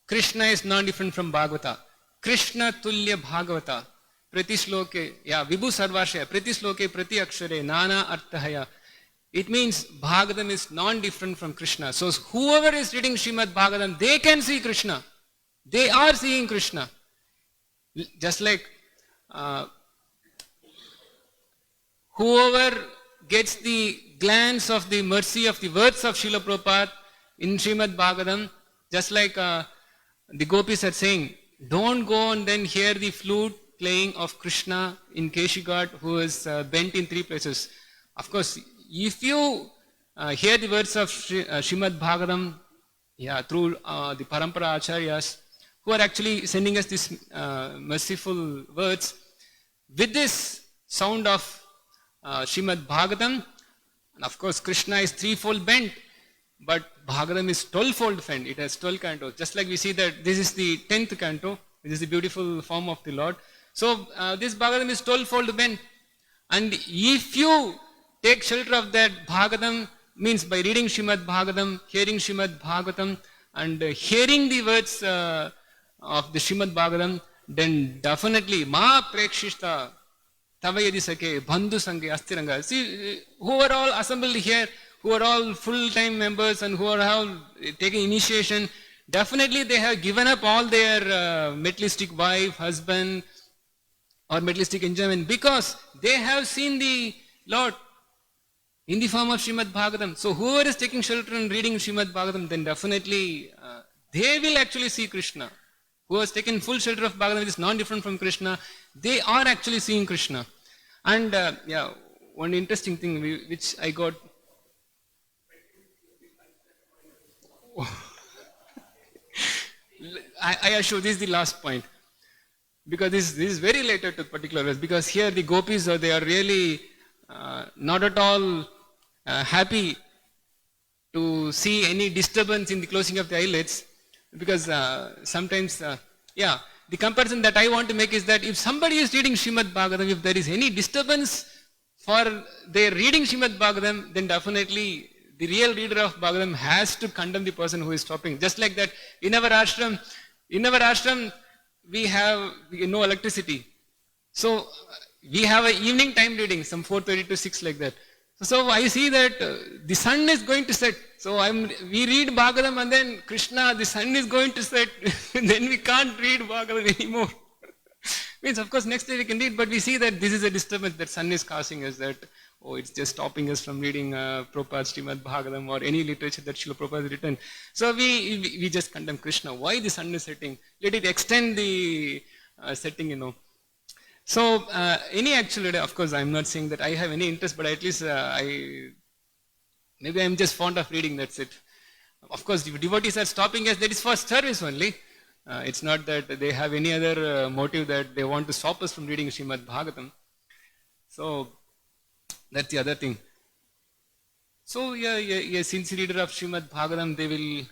Krishna is not different from Bhagavata. Krishna Tulya Bhagavata. Prati Shloke, Vibhu Sarvashaya, Prati Shloke, Prati Akshare, Nana Arthahaya. It means Bhagavatam is non-different from Krishna. So whoever is reading Śrīmad-Bhāgavatam, they can see Krishna. They are seeing Krishna. Just like whoever gets the glance of the mercy of the words of Srila Prabhupada in Śrīmad-Bhāgavatam, just like the gopis are saying, don't go and then hear the flute playing of Krishna in Keshigat, who is bent in 3 places. Of course, if you hear the words of Śrīmad-Bhāgavatam through the Parampara Acharyas, who are actually sending us these merciful words, with this sound of Śrīmad-Bhāgavatam, and of course Krishna is 3-fold bent, but Bhagavatam is 12-fold bent. It has 12 cantos. Just like we see that this is the 10th canto, which is the beautiful form of the Lord. So this Bhagavatam is 12-fold bent. And if you take shelter of that Bhagavatam, means by reading Śrīmad-Bhāgavatam, hearing Śrīmad-Bhāgavatam, and hearing the words of the Śrīmad-Bhāgavatam, then definitely Ma Prekshishta Tavayadi Sake Bandhu Sange Astiranga. See, who are all assembled here, who are all full-time members and who are all taking initiation, definitely they have given up all their materialistic wife, husband, or materialistic enjoyment, because they have seen the Lord in the form of Śrīmad-Bhāgavatam. So whoever is taking shelter and reading Śrīmad-Bhāgavatam, then definitely they will actually see Krishna. Who has taken full shelter of Bhagavatam, which is non-different from Krishna, they are actually seeing Krishna. And one interesting thing which I got. I assure this is the last point, because this is very related to particular verse, because here the gopis they are really not at all happy to see any disturbance in the closing of the eyelids, because sometimes the comparison that I want to make is that if somebody is reading Śrīmad-Bhāgavatam, if there is any disturbance for their reading Śrīmad-Bhāgavatam, then definitely the real reader of Bhagavatam has to condemn the person who is stopping. Just like that, in our ashram we have no electricity. So we have an evening time reading, some 4:30 to 6 like that. So I see that the sun is going to set. So we read Bhagavatam and then Krishna, the sun is going to set. Then we can't read Bhagavatam anymore. Means of course next day we can read, but we see that this is a disturbance that sun is causing us, that it's just stopping us from reading Prabhupada's Śrīmad-Bhāgavatam or any literature that Srila Prabhupada has written. So we just condemn Krishna. Why the sun is setting? Let it extend the setting, So any actual, of course I'm not saying that I have any interest, but at least maybe I'm just fond of reading, that's it. Of course the devotees are stopping us, that is for service only. It's not that they have any other motive that they want to stop us from reading Śrīmad-Bhāgavatam. So that's the other thing. So a sincere reader of Śrīmad-Bhāgavatam, they will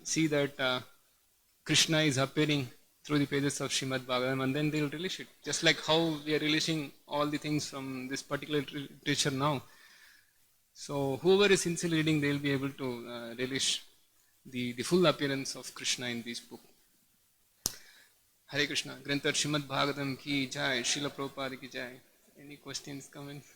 see that Krishna is appearing through the pages of Śrīmad-Bhāgavatam, and then they will relish it. Just like how we are relishing all the things from this particular literature now. So whoever is sincerely reading, they will be able to relish the full appearance of Krishna in this book. Hare Krishna. Granthar Śrīmad-Bhāgavatam ki jai, Srila Prabhupada ki jai. Any questions, comments?